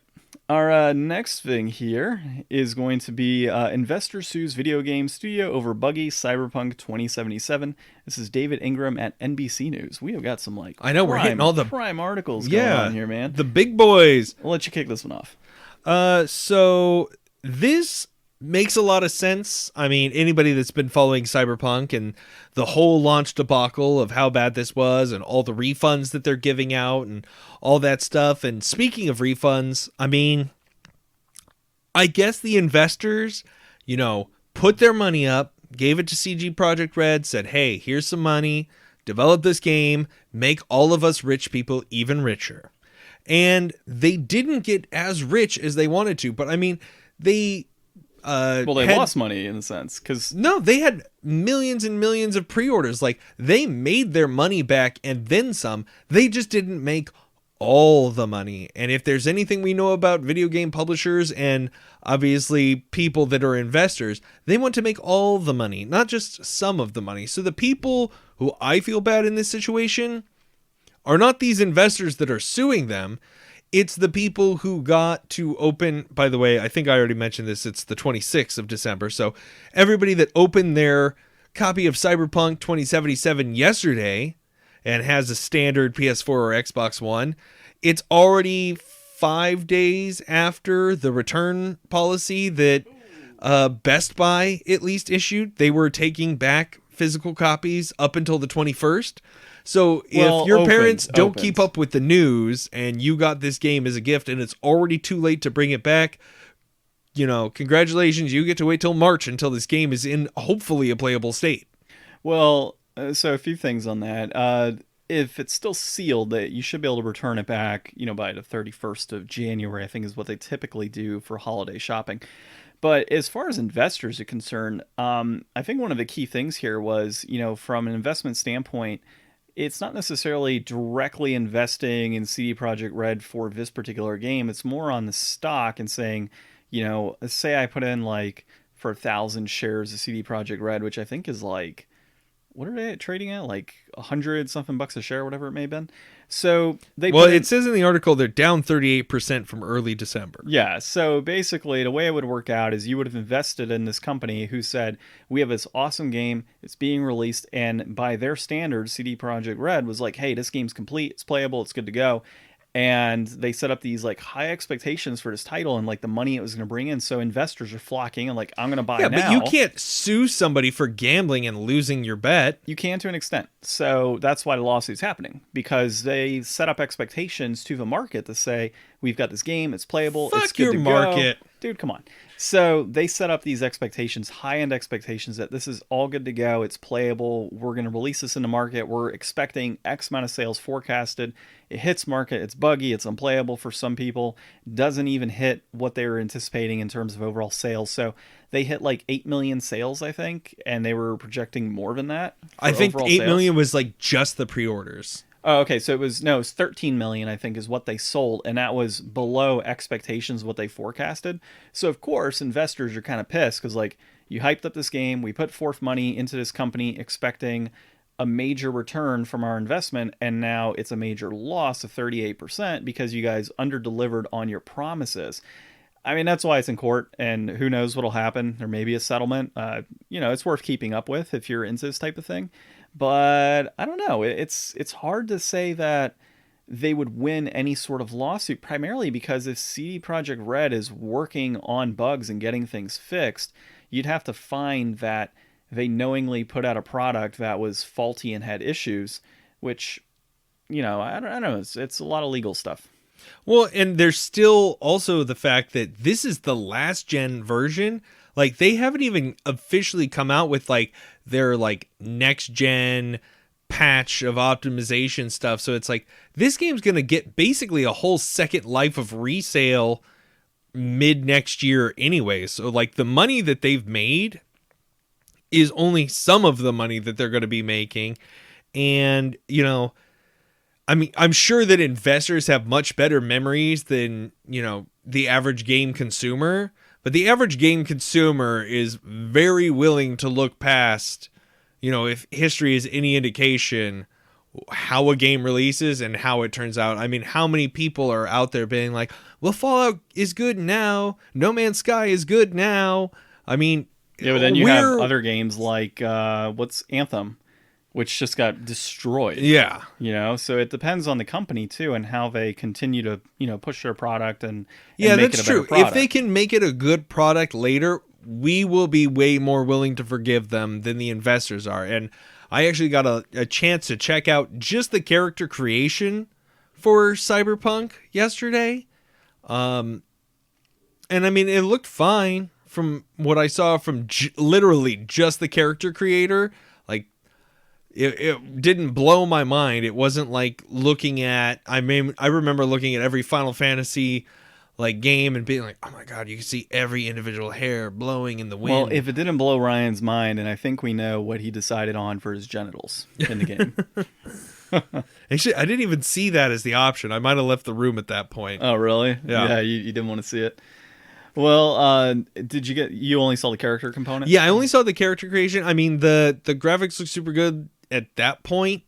Our next thing here is going to be Investor Sues Video Game Studio over Buggy Cyberpunk 2077. This is David Ingram at NBC News. We have got some like we're hitting all the prime articles going on here, man. The big boys. I'll let you kick this one off. So this makes a lot of sense. I mean, anybody that's been following Cyberpunk and the whole launch debacle of how bad this was and all the refunds that they're giving out and all that stuff. And speaking of refunds, I mean, I guess the investors, you know, put their money up, gave it to CG Projekt Red, said, hey, here's some money, develop this game, make all of us rich people even richer. And they didn't get as rich as they wanted to, but I mean, they lost money in a sense because no, they had millions and millions of pre-orders. Like they made their money back and then some. They just didn't make all the money. And if there's anything we know about video game publishers and obviously people that are investors, they want to make all the money, not just some of the money. So the people who I feel bad in this situation are not these investors that are suing them. It's the people who got to open, by the way, I think I already mentioned this, it's the 26th of December. So everybody that opened their copy of Cyberpunk 2077 yesterday and has a standard PS4 or Xbox One, it's already 5 days after the return policy that Best Buy at least issued. They were taking back physical copies up until the 21st. So if your parents don't keep up with the news and you got this game as a gift and it's already too late to bring it back, you know, congratulations, you get to wait till March until this game is in hopefully a playable state. Well, so a few things on that. If it's still sealed, that you should be able to return it back, you know, by the 31st of January, I think is what they typically do for holiday shopping. But as far as investors are concerned, I think one of the key things here was, you know, from an investment standpoint, it's not necessarily directly investing in CD Projekt Red for this particular game. It's more on the stock and saying, you know, say I put in like for 1,000 shares of CD Projekt Red, which I think is like, what are they trading at? Like 100 something bucks a share, whatever it may have been. So it says in the article they're down 38% from early December. Yeah. So basically the way it would work out is you would have invested in this company who said, we have this awesome game, it's being released. And by their standards, CD Projekt Red was like, hey, this game's complete, it's playable, it's good to go. and they set up these like high expectations for this title and like the money it was going to bring in. So investors are flocking and like, I'm going to buy now. But you can't sue somebody for gambling and losing your bet. You can to an extent. So that's why the lawsuit's happening, because they set up expectations to the market to say, we've got this game, it's playable, it's good your to market. go. Dude, come on. So they set up these expectations, high-end expectations, that this is all good to go, it's playable, we're going to release this in the market, we're expecting X amount of sales forecasted. It hits market, it's buggy, it's unplayable for some people, doesn't even hit what they were anticipating in terms of overall sales. So they hit like 8 million sales, I think, and they were projecting more than that. I think 8 million was like just the pre-orders. Oh, okay. So it was 13 million, I think, is what they sold, and that was below expectations, what they forecasted. So of course, investors are kind of pissed because like, you hyped up this game, we put forth money into this company expecting a major return from our investment, and now it's a major loss of 38% because you guys underdelivered on your promises. I mean, that's why it's in court, and who knows what'll happen. There may be a settlement. It's worth keeping up with if you're into this type of thing. But I don't know. It's hard to say that they would win any sort of lawsuit, primarily because if CD Projekt Red is working on bugs and getting things fixed, you'd have to find that they knowingly put out a product that was faulty and had issues, which, I don't know. It's a lot of legal stuff. Well, and there's still also the fact that this is the last gen version. Like, they haven't even officially come out with like their like next gen patch of optimization stuff. So it's like this game's going to get basically a whole second life of resale mid next year anyway. So like the money that they've made is only some of the money that they're going to be making. And, I mean, I'm sure that investors have much better memories than, the average game consumer. But the average game consumer is very willing to look past, if history is any indication, how a game releases and how it turns out. I mean, how many people are out there being like, well, Fallout is good now. No Man's Sky is good now. I mean, yeah, but then you have other games like, what's Anthem, which just got destroyed. Yeah. So it depends on the company too and how they continue to, push their product and yeah, make that's it a better true. product. If they can make it a good product later, we will be way more willing to forgive them than the investors are. And I actually got a chance to check out just the character creation for Cyberpunk yesterday. And I mean, it looked fine from what I saw from literally just the character creator. Like, it didn't blow my mind. It wasn't like looking at, I remember looking at every Final Fantasy like game and being like, oh my god, you can see every individual hair blowing in the wind. Well, if it didn't blow Ryan's mind, and I think we know what he decided on for his genitals in the game. Actually, I didn't even see that as the option. I might have left the room at that point. Oh, really? Yeah, you didn't want to see it. Well, you only saw the character component? Yeah, I only saw the character creation. I mean, the graphics look super good at that point.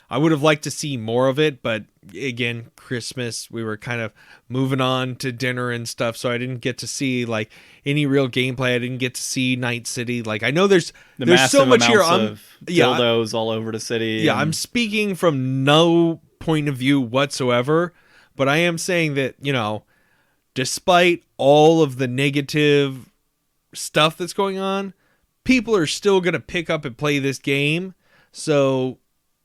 I would have liked to see more of it, but again, Christmas, we were kind of moving on to dinner and stuff, so I didn't get to see like any real gameplay. I didn't get to see Night City. Like, I know there's so much here. Dildos all over the city. Yeah, I'm speaking from no point of view whatsoever, but I am saying that, despite all of the negative stuff that's going on, people are still going to pick up and play this game. So,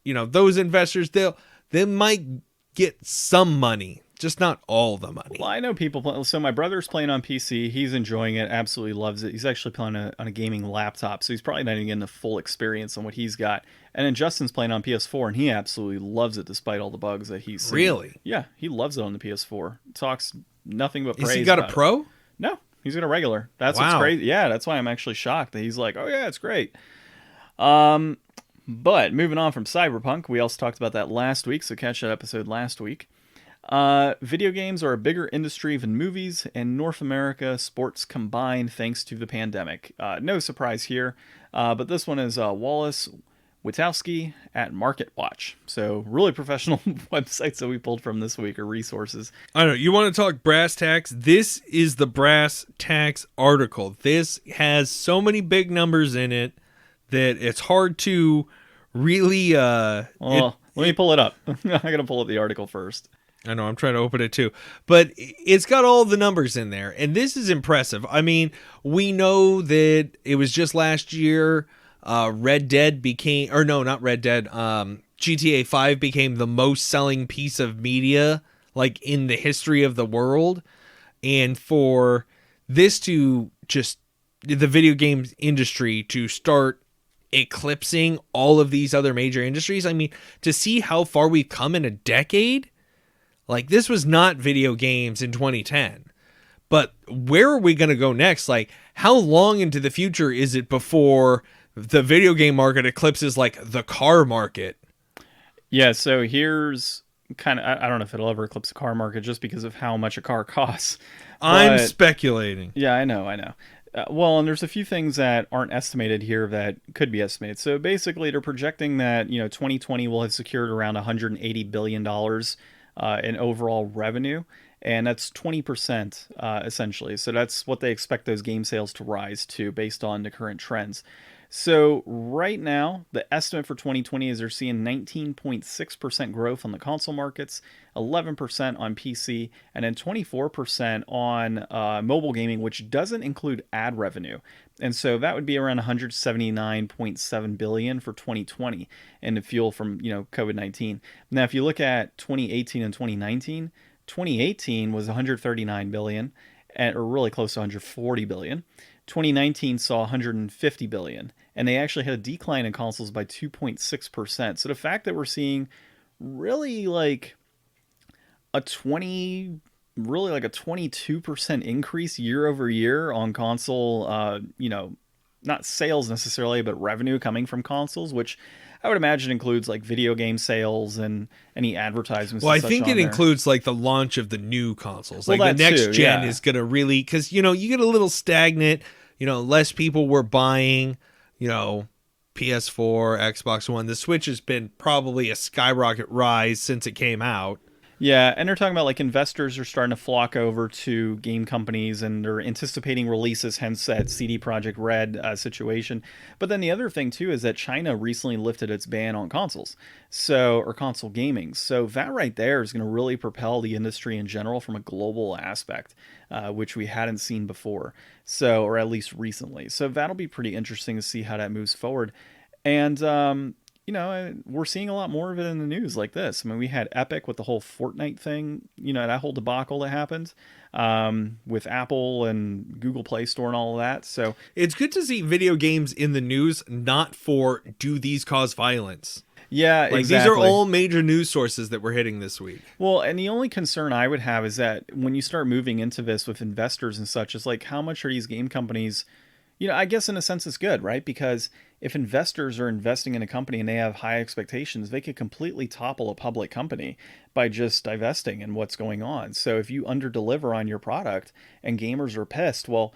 those investors, they might get some money, just not all the money. Well, I know people so my brother's playing on PC. He's enjoying it, absolutely loves it. He's actually playing on a gaming laptop, so he's probably not even getting the full experience on what he's got. And then Justin's playing on PS4, and he absolutely loves it despite all the bugs that he's seen. Really? Yeah, he loves it on the PS4. Talks nothing but praise. Has he got a Pro? No, he's got a regular. That's what's crazy. Yeah, that's why I'm actually shocked that he's like, oh yeah, it's great. But moving on from Cyberpunk, we also talked about that last week, so catch that episode last week. Video games are a bigger industry than movies and North America sports combined thanks to the pandemic. No surprise here, but this one is Wallace Witowski at MarketWatch. So really professional websites that we pulled from this week or resources. I don't know. You want to talk brass tacks? This is the brass tacks article. This has so many big numbers in it that it's hard to really let Let me pull it up. I'm going to pull up the article first. I know, I'm trying to open it too. But it's got all the numbers in there, and this is impressive. I mean, we know that it was just last year Red Dead became, or no, not Red Dead, GTA 5 became the most selling piece of media, like, in the history of the world. And for this to just, the video games industry to start eclipsing all of these other major industries, I mean, to see how far we've come in a decade. Like, this was not video games in 2010. But where are we going to go next? Like, how long into the future is it before the video game market eclipses, like, the car market? Yeah, so here's kind of... I don't know if it'll ever eclipse the car market just because of how much a car costs. I'm speculating. Yeah, I know. Well, and there's a few things that aren't estimated here that could be estimated. So basically, they're projecting that, 2020 will have secured around $180 billion in overall revenue, and that's 20% essentially. So that's what they expect those game sales to rise to based on the current trends. So right now, the estimate for 2020 is they're seeing 19.6% growth on the console markets, 11% on PC, and then 24% on mobile gaming, which doesn't include ad revenue. And so that would be around $179.7 billion for 2020, and the fuel from COVID-19. Now, if you look at 2018 and 2019, 2018 was $139 billion, or really close to $140 billion. 2019 saw $150 billion, and they actually had a decline in consoles by 2.6%. So the fact that we're seeing really like a 22% increase year over year on console, not sales necessarily, but revenue coming from consoles, which I would imagine includes like video game sales and any advertisements. Well, I think it includes like the launch of the new consoles. Like the next gen is going to really, because, you get a little stagnant, less people were buying, PS4, Xbox One. The Switch has been probably a skyrocket rise since it came out. Yeah, and they're talking about like investors are starting to flock over to game companies and they're anticipating releases, hence that CD Projekt Red situation. But then the other thing too is that China recently lifted its ban on consoles, or console gaming. So that right there is going to really propel the industry in general from a global aspect, which we hadn't seen before. Or at least recently. So that'll be pretty interesting to see how that moves forward. And we're seeing a lot more of it in the news like this. I mean, we had Epic with the whole Fortnite thing, that whole debacle that happened with Apple and Google Play Store and all of that. So it's good to see video games in the news, not for do these cause violence. Yeah, like exactly. These are all major news sources that we're hitting this week. Well, and the only concern I would have is that when you start moving into this with investors and such, it's like, how much are these game companies... I guess in a sense it's good, right? Because if investors are investing in a company and they have high expectations, they could completely topple a public company by just divesting in what's going on. So if you underdeliver on your product and gamers are pissed, well,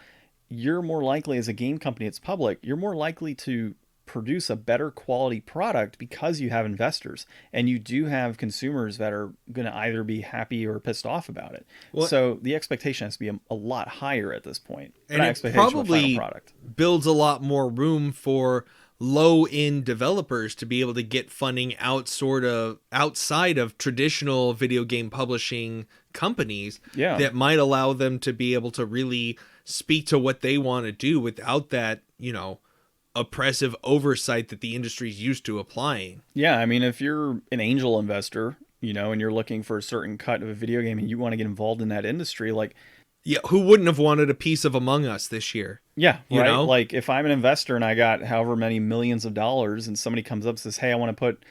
you're more likely as a game company that's public, you're more likely to produce a better quality product because you have investors and you do have consumers that are going to either be happy or pissed off about it. Well, so the expectation has to be a lot higher at this point. And it probably builds a lot more room for low-end developers to be able to get funding outside of traditional video game publishing companies that might allow them to be able to really speak to what they want to do without that, oppressive oversight that the industry is used to applying. Yeah, I mean, if you're an angel investor, and you're looking for a certain cut of a video game and you want to get involved in that industry, like... Yeah, who wouldn't have wanted a piece of Among Us this year? Yeah, right? Like, if I'm an investor and I got however many millions of dollars and somebody comes up and says, hey, I want to put...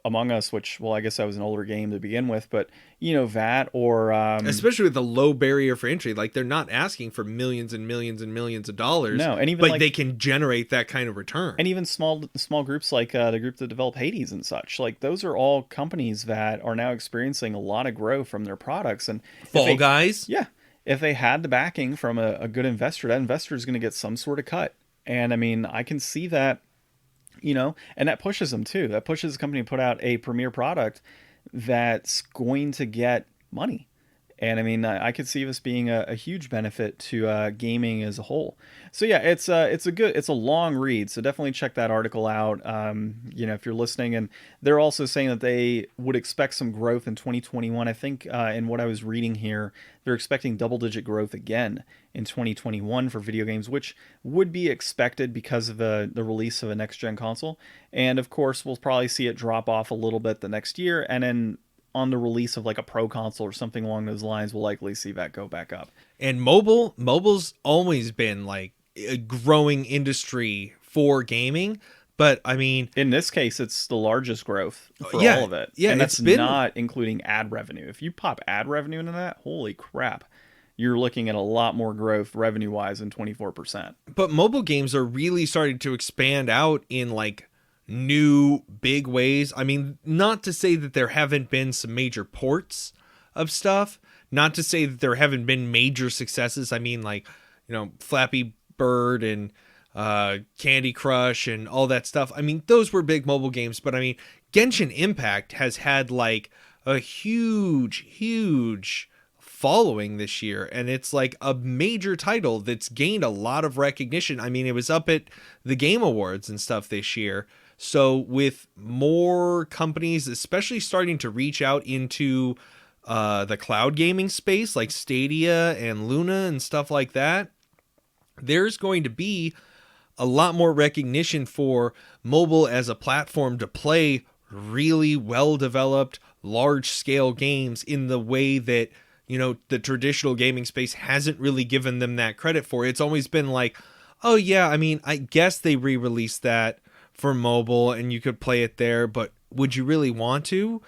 Among Us, which, well, I guess that was an older game to begin with, but, that or... especially with the low barrier for entry. Like, they're not asking for millions and millions and millions of dollars. No, and even but they can generate that kind of return. And even small groups like the group that develop Hades and such. Like, those are all companies that are now experiencing a lot of growth from their products. And Fall Guys? Yeah. If they had the backing from a good investor, that investor is going to get some sort of cut. And, I mean, I can see that... and that pushes them too. That pushes the company to put out a premier product that's going to get money. And I mean, I could see this being a huge benefit to gaming as a whole. So yeah, it's a long read. So definitely check that article out. If you're listening, and they're also saying that they would expect some growth in 2021. I think in what I was reading here, they're expecting double-digit growth again in 2021 for video games, which would be expected because of the release of a next-gen console. And of course, we'll probably see it drop off a little bit the next year, and then on the release of like a pro console or something along those lines, we'll likely see that go back up. And mobile's always been like a growing industry for gaming. But I mean, in this case, it's the largest growth for all of it. Yeah, and that's not including ad revenue. If you pop ad revenue into that, holy crap, you're looking at a lot more growth revenue wise than 24%. But mobile games are really starting to expand out in like new big ways. I mean, not to say that there haven't been some major ports of stuff, not to say that there haven't been major successes. I mean, like, Flappy Bird and Candy Crush and all that stuff. I mean, those were big mobile games, but I mean, Genshin Impact has had like a huge following this year, and it's like a major title that's gained a lot of recognition. I mean, it was up at the Game Awards and stuff this year. So with more companies, especially starting to reach out into the cloud gaming space like Stadia and Luna and stuff like that, there's going to be a lot more recognition for mobile as a platform to play really well-developed, large-scale games in the way that, the traditional gaming space hasn't really given them that credit for. It's always been like, oh yeah, I mean, I guess they re-released that for mobile and you could play it there, but would you really want to?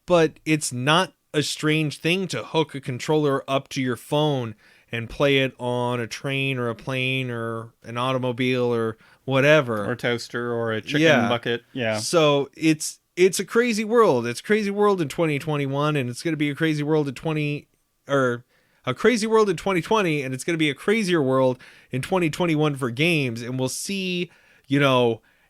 But it's not a strange thing to hook a controller up to your phone and play it on a train or a plane or an automobile or whatever. Or a toaster or a chicken bucket. Yeah. So it's a crazy world. It's a crazy world in 2021, and it's going to be a crazy world in 2020, and it's going to be a crazier world in 2021 for games, and we'll see,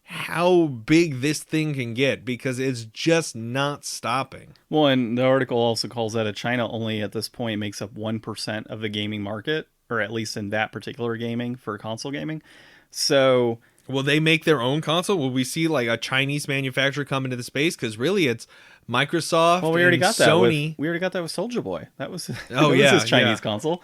how big this thing can get, because it's just not stopping. Well, and the article also calls out China only at this point makes up 1% of the gaming market, or at least in that particular gaming for console gaming. So will they make their own console? Will we see like a Chinese manufacturer come into the space? Because really it's Microsoft. Well, we already got that. Sony. We already got that with Soldier Boy. That was his Chinese console.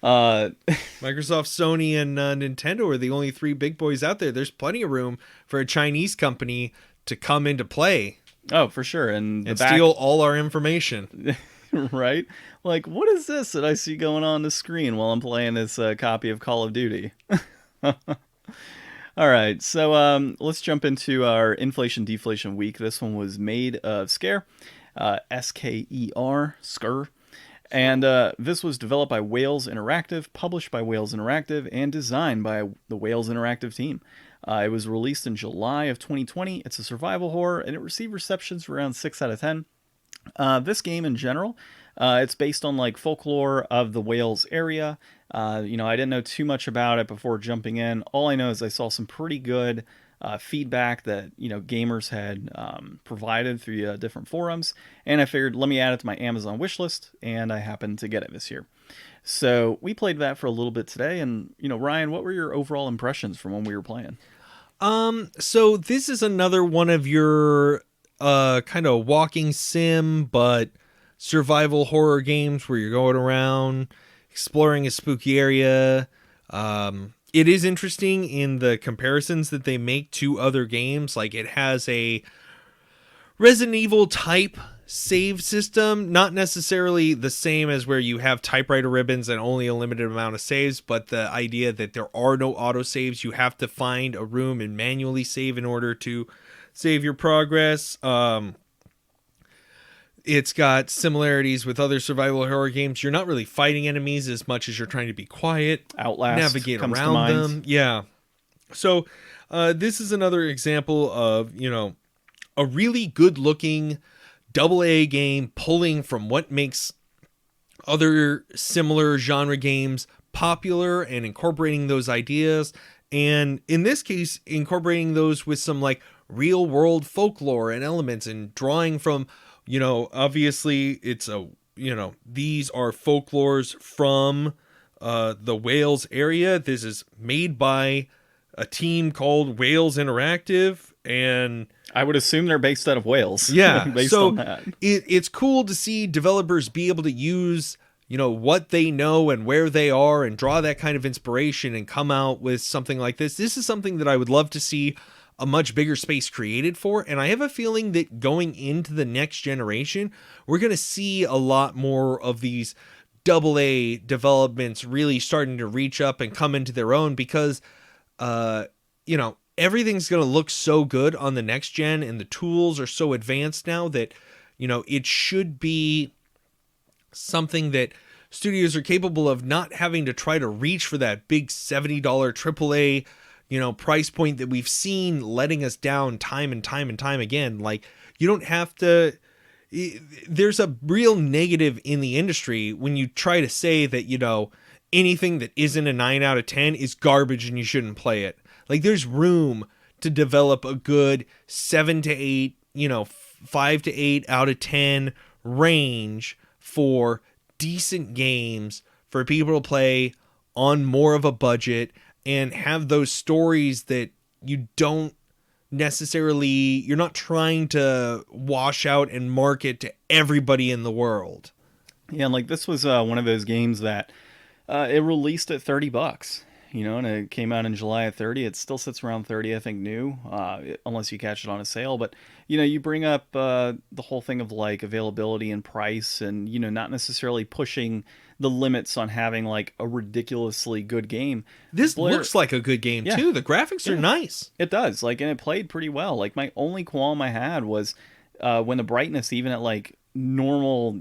Microsoft, Sony, and Nintendo are the only three big boys out there. There's plenty of room for a Chinese company to come into play. Oh, for sure. And steal all our information. Right? Like, what is this that I see going on the screen while I'm playing this copy of Call of Duty? All right, so let's jump into our Inflation Deflation week. This one was Maid of Sker, Sker, Sker. And this was developed by Wales Interactive, published by Wales Interactive, and designed by the Wales Interactive team. It was released in July of 2020. It's a survival horror, and it received receptions around 6 out of 10. This game in general, it's based on like folklore of the Wales area. I didn't know too much about it before jumping in. All I know is I saw some pretty good feedback that gamers had provided through different forums, and I figured let me add it to my Amazon wishlist, and I happened to get it this year. So we played that for a little bit today, and Ryan, what were your overall impressions from when we were playing? So this is another one of your kind of walking sim but survival horror games where you're going around exploring a spooky area. It is interesting in the comparisons that they make to other games. Like, it has a Resident Evil type save system, not necessarily the same as where you have typewriter ribbons and only a limited amount of saves, but the idea that there are no autosaves. You have to find a room and manually save in order to save your progress. It's got similarities with other survival horror games. You're not really fighting enemies as much as you're trying to be quiet. Outlast navigate around them. Yeah. So this is another example of, a really good looking AA game pulling from what makes other similar genre games popular and incorporating those ideas. And in this case, incorporating those with some like real world folklore and elements, and drawing from, obviously it's a these are folklores from the Wales area. This is made by a team called Wales Interactive, and I would assume they're based out of Wales. yeah, based so on that. It's cool to see developers be able to use what they know and where they are and draw that kind of inspiration and come out with something like this. This is something that I would love to see a much bigger space created for, and I have a feeling that going into the next generation, we're going to see a lot more of these AA developments really starting to reach up and come into their own, because everything's going to look so good on the next gen, and the tools are so advanced now that it should be something that studios are capable of not having to try to reach for that big $70 AAA price point that we've seen letting us down time and time and time again. Like, you don't have to. There's a real negative in the industry when you try to say that anything that isn't a 9 out of 10 is garbage and you shouldn't play it. Like, there's room to develop a good 7 to 8, 5 to 8 out of 10 range for decent games for people to play on more of a budget and have those stories that you're not trying to wash out and market to everybody in the world. Yeah, like this was one of those games that it released at $30, and it came out in July at 30. It still sits around 30, I think, new, unless you catch it on a sale. But you bring up the whole thing of like availability and price, and not necessarily pushing the limits on having like a ridiculously good game. This looks like a good game too. The graphics are nice. It does, and it played pretty well. Like, my only qualm I had was when the brightness, even at like normal,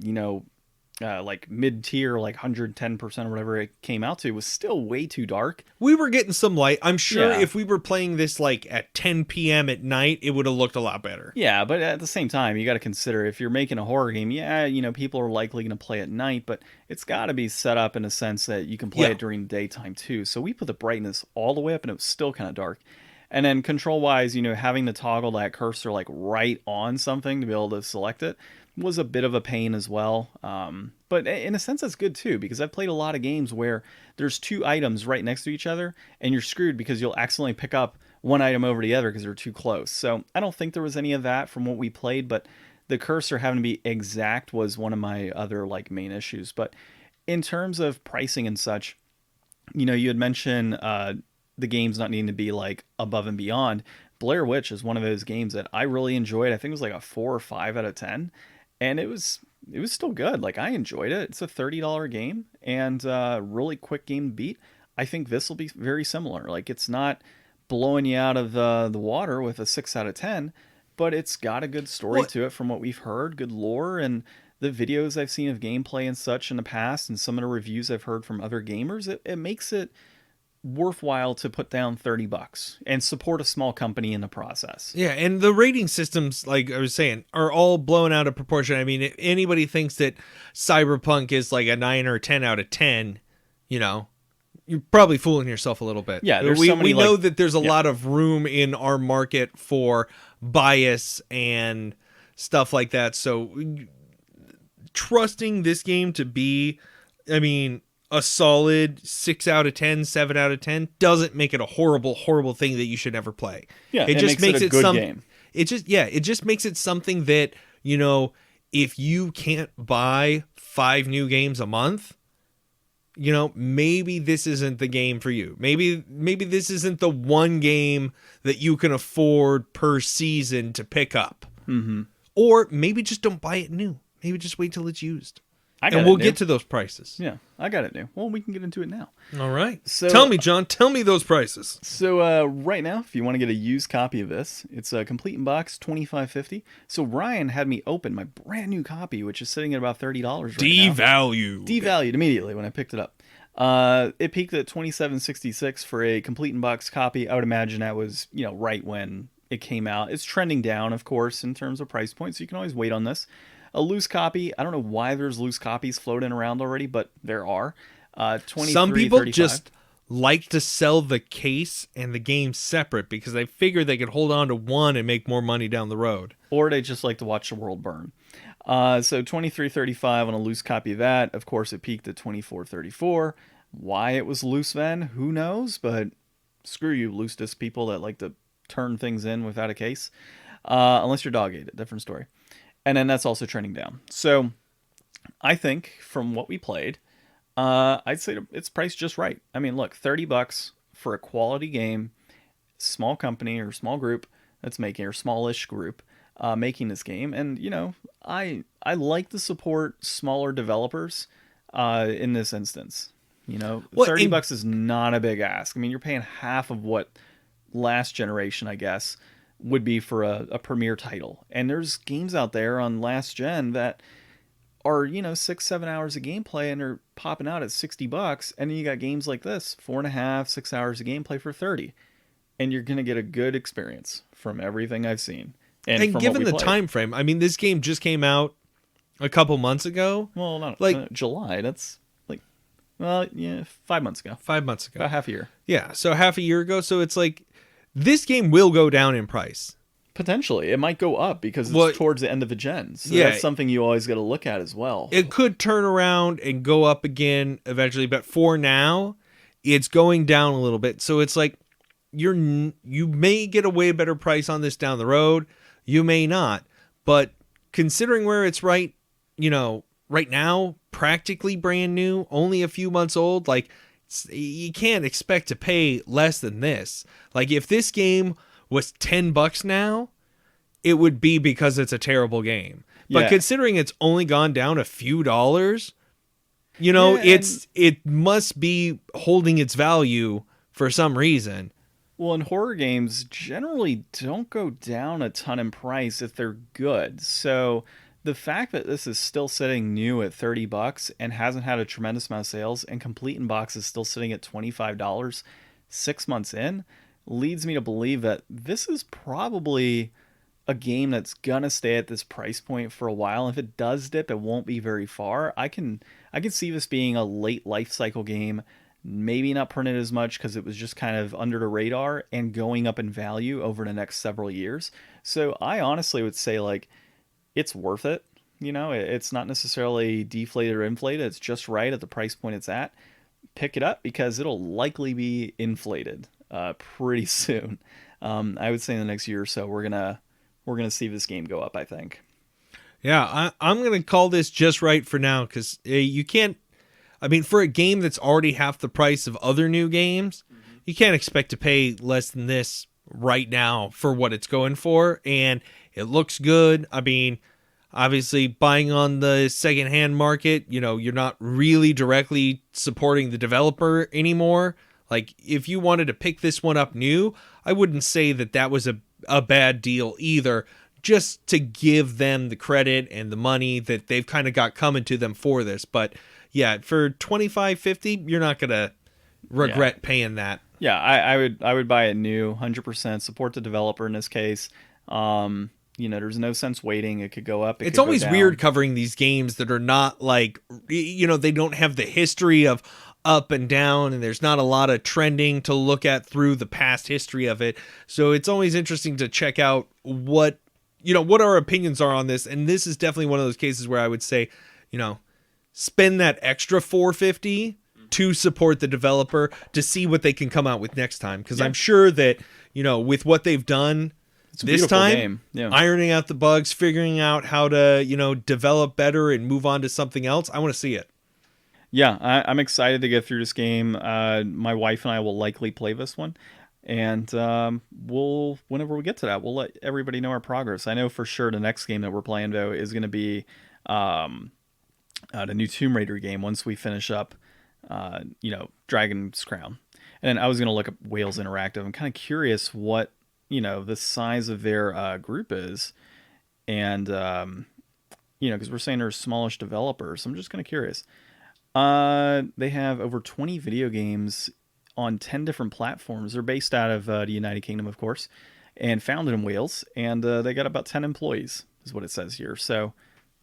like mid-tier, like 110% or whatever it came out to, was still way too dark. We were getting some light. I'm sure if we were playing this like at 10 p.m. at night, it would have looked a lot better. Yeah, but at the same time, you got to consider, if you're making a horror game, people are likely going to play at night, but it's got to be set up in a sense that you can play it during the daytime too. So we put the brightness all the way up, and it was still kind of dark. And then control-wise, having to toggle that cursor like right on something to be able to select it was a bit of a pain as well. But in a sense, that's good too, because I've played a lot of games where there's two items right next to each other, and you're screwed because you'll accidentally pick up one item over the other because they're too close. So I don't think there was any of that from what we played, but the cursor having to be exact was one of my other like main issues. But in terms of pricing and such, you had mentioned the games not needing to be like above and beyond. Blair Witch is one of those games that I really enjoyed. I think it was like a 4 or 5 out of 10. And it was still good. Like, I enjoyed it. It's a $30 game and really quick game to beat. I think this will be very similar. Like, it's not blowing you out of the water with a 6 out of 10, but it's got a good story to it from what we've heard, good lore, and the videos I've seen of gameplay and such in the past, and some of the reviews I've heard from other gamers, it makes it worthwhile to put down $30 and support a small company in the process. Yeah, and the rating systems, like I was saying, are all blown out of proportion. I mean, if anybody thinks that Cyberpunk is like a 9 or 10 out of 10, you're probably fooling yourself a little bit. Yeah, we know that there's a lot of room in our market for bias and stuff like that. So trusting this game to be, a solid 6 out of 10, 7 out of 10 doesn't make it a horrible, horrible thing that you should never play. Yeah, it just makes it a good game. It just makes it something that, if you can't buy 5 new games a month, maybe this isn't the game for you. Maybe this isn't the one game that you can afford per season to pick up. Mm-hmm. Or maybe just don't buy it new. Maybe just wait till it's used. And we'll get to those prices. Yeah, I got it new. Well, we can get into it now. All right. So, tell me, John. Tell me those prices. So right now, if you want to get a used copy of this, it's a complete in box, $25.50. So Ryan had me open my brand new copy, which is sitting at about $30 right Devalued. now. Devalued immediately when I picked it up. It peaked at $27.66 for a complete in box copy. I would imagine that was right when it came out. It's trending down, of course, in terms of price points. So you can always wait on this. A loose copy, I don't know why there's loose copies floating around already, but there are. Some people just like to sell the case and the game separate because they figure they could hold on to one and make more money down the road. Or they just like to watch the world burn. So 23.35 on a loose copy of that. Of course, it peaked at 24.34. Why it was loose then, who knows? But screw you, loose disc people that like to turn things in without a case. Unless your dog ate it, different story. And then that's also trending down. So I think from what we played, I'd say it's priced just right. I mean, look, $30 for a quality game, small company or small group that's making, or smallish group making this game. And I like to support smaller developers in this instance. Well, $30 is not a big ask. I mean, you're paying half of what last generation, I guess, would be for a premier title. And there's games out there on last gen that are 6-7 hours of gameplay and are popping out at $60, and then you got games like this, 4.5-6 hours of gameplay for 30, and you're gonna get a good experience from everything I've seen. And from given what we the played. time frame, I mean, this game just came out a couple months ago. Well, not like July. That's like, well, yeah, 5 months ago. 5 months ago, About half a year. Yeah, so half a year ago. So it's like this game will go down in price. Potentially, it might go up because it's towards the end of the gen. So yeah, that's something you always got to look at as well. It could turn around and go up again eventually, but for now, it's going down a little bit. So it's like you may get a way better price on this down the road. You may not, but considering where it's right now, practically brand new, only a few months old, like you can't expect to pay less than this. Like if this game was $10 now, it would be because it's a terrible game. But considering it's only gone down a few dollars, it must be holding its value for some reason. Well, and horror games generally don't go down a ton in price if they're good. So the fact that this is still sitting new at $30 and hasn't had a tremendous amount of sales, and Complete in Box is still sitting at $25 6 months in, leads me to believe that this is probably a game that's gonna stay at this price point for a while. If it does dip, it won't be very far. I can see this being a late life cycle game, maybe not printed as much because it was just kind of under the radar, and going up in value over the next several years. So I honestly would say like it's worth it. It's not necessarily deflated or inflated. It's just right at the price point it's at. Pick it up because it'll likely be inflated pretty soon. I would say in the next year or so we're gonna see this game go up, I think. Yeah, I'm gonna call this just right for now because you can't. I mean, for a game that's already half the price of other new games, you can't expect to pay less than this right now for what it's going for, and it looks good. I mean, obviously, buying on the secondhand market, you're not really directly supporting the developer anymore. Like, if you wanted to pick this one up new, I wouldn't say that was a bad deal either, just to give them the credit and the money that they've kind of got coming to them for this. But yeah, for $25.50, you're not going to regret paying that. Yeah, I would buy it new, 100%. Support the developer in this case. There's no sense waiting. It could go up. It's always weird covering these games that are not like, they don't have the history of up and down, and there's not a lot of trending to look at through the past history of it. So it's always interesting to check out what our opinions are on this. And this is definitely one of those cases where I would say, spend that extra $4.50 to support the developer to see what they can come out with next time. Because I'm sure that, with what they've done this time, ironing out the bugs, figuring out how to, develop better and move on to something else, I want to see it. Yeah, I'm excited to get through this game. My wife and I will likely play this one. And whenever we get to that, we'll let everybody know our progress. I know for sure the next game that we're playing, though, is going to be the new Tomb Raider game once we finish up, Dragon's Crown. And I was going to look up Wales Interactive. I'm kind of curious what, the size of their group is. And, because we're saying they're a smallish developers. So I'm just kind of curious. They have over 20 video games on 10 different platforms. They're based out of the United Kingdom, of course, and founded in Wales. And they got about 10 employees, is what it says here. So,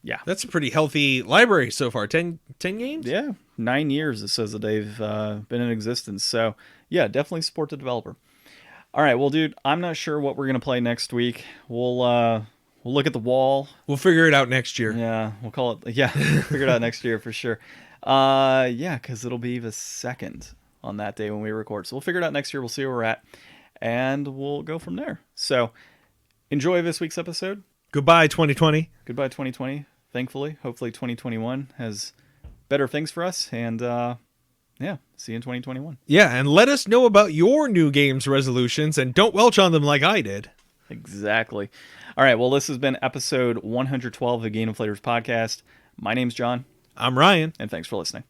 yeah. That's a pretty healthy library so far. 10 games? Yeah. 9 years, it says that they've been in existence. So, yeah, definitely support the developer. All right. Well, dude, I'm not sure what we're going to play next week. We'll We'll look at the wall. We'll figure it out next year. Yeah, we'll call it. Yeah, figure it out next year for sure. Yeah, because it'll be the 2nd on that day when we record. So we'll figure it out next year. We'll see where we're at, and we'll go from there. So enjoy this week's episode. Goodbye, 2020. Goodbye, 2020. Thankfully, hopefully 2021 has better things for us, and yeah, see you in 2021. Yeah, and let us know about your new games resolutions, and don't welch on them like I did. Exactly. All right, well, this has been episode 112 of the Game Deflators Podcast. My name's John. I'm Ryan. And thanks for listening.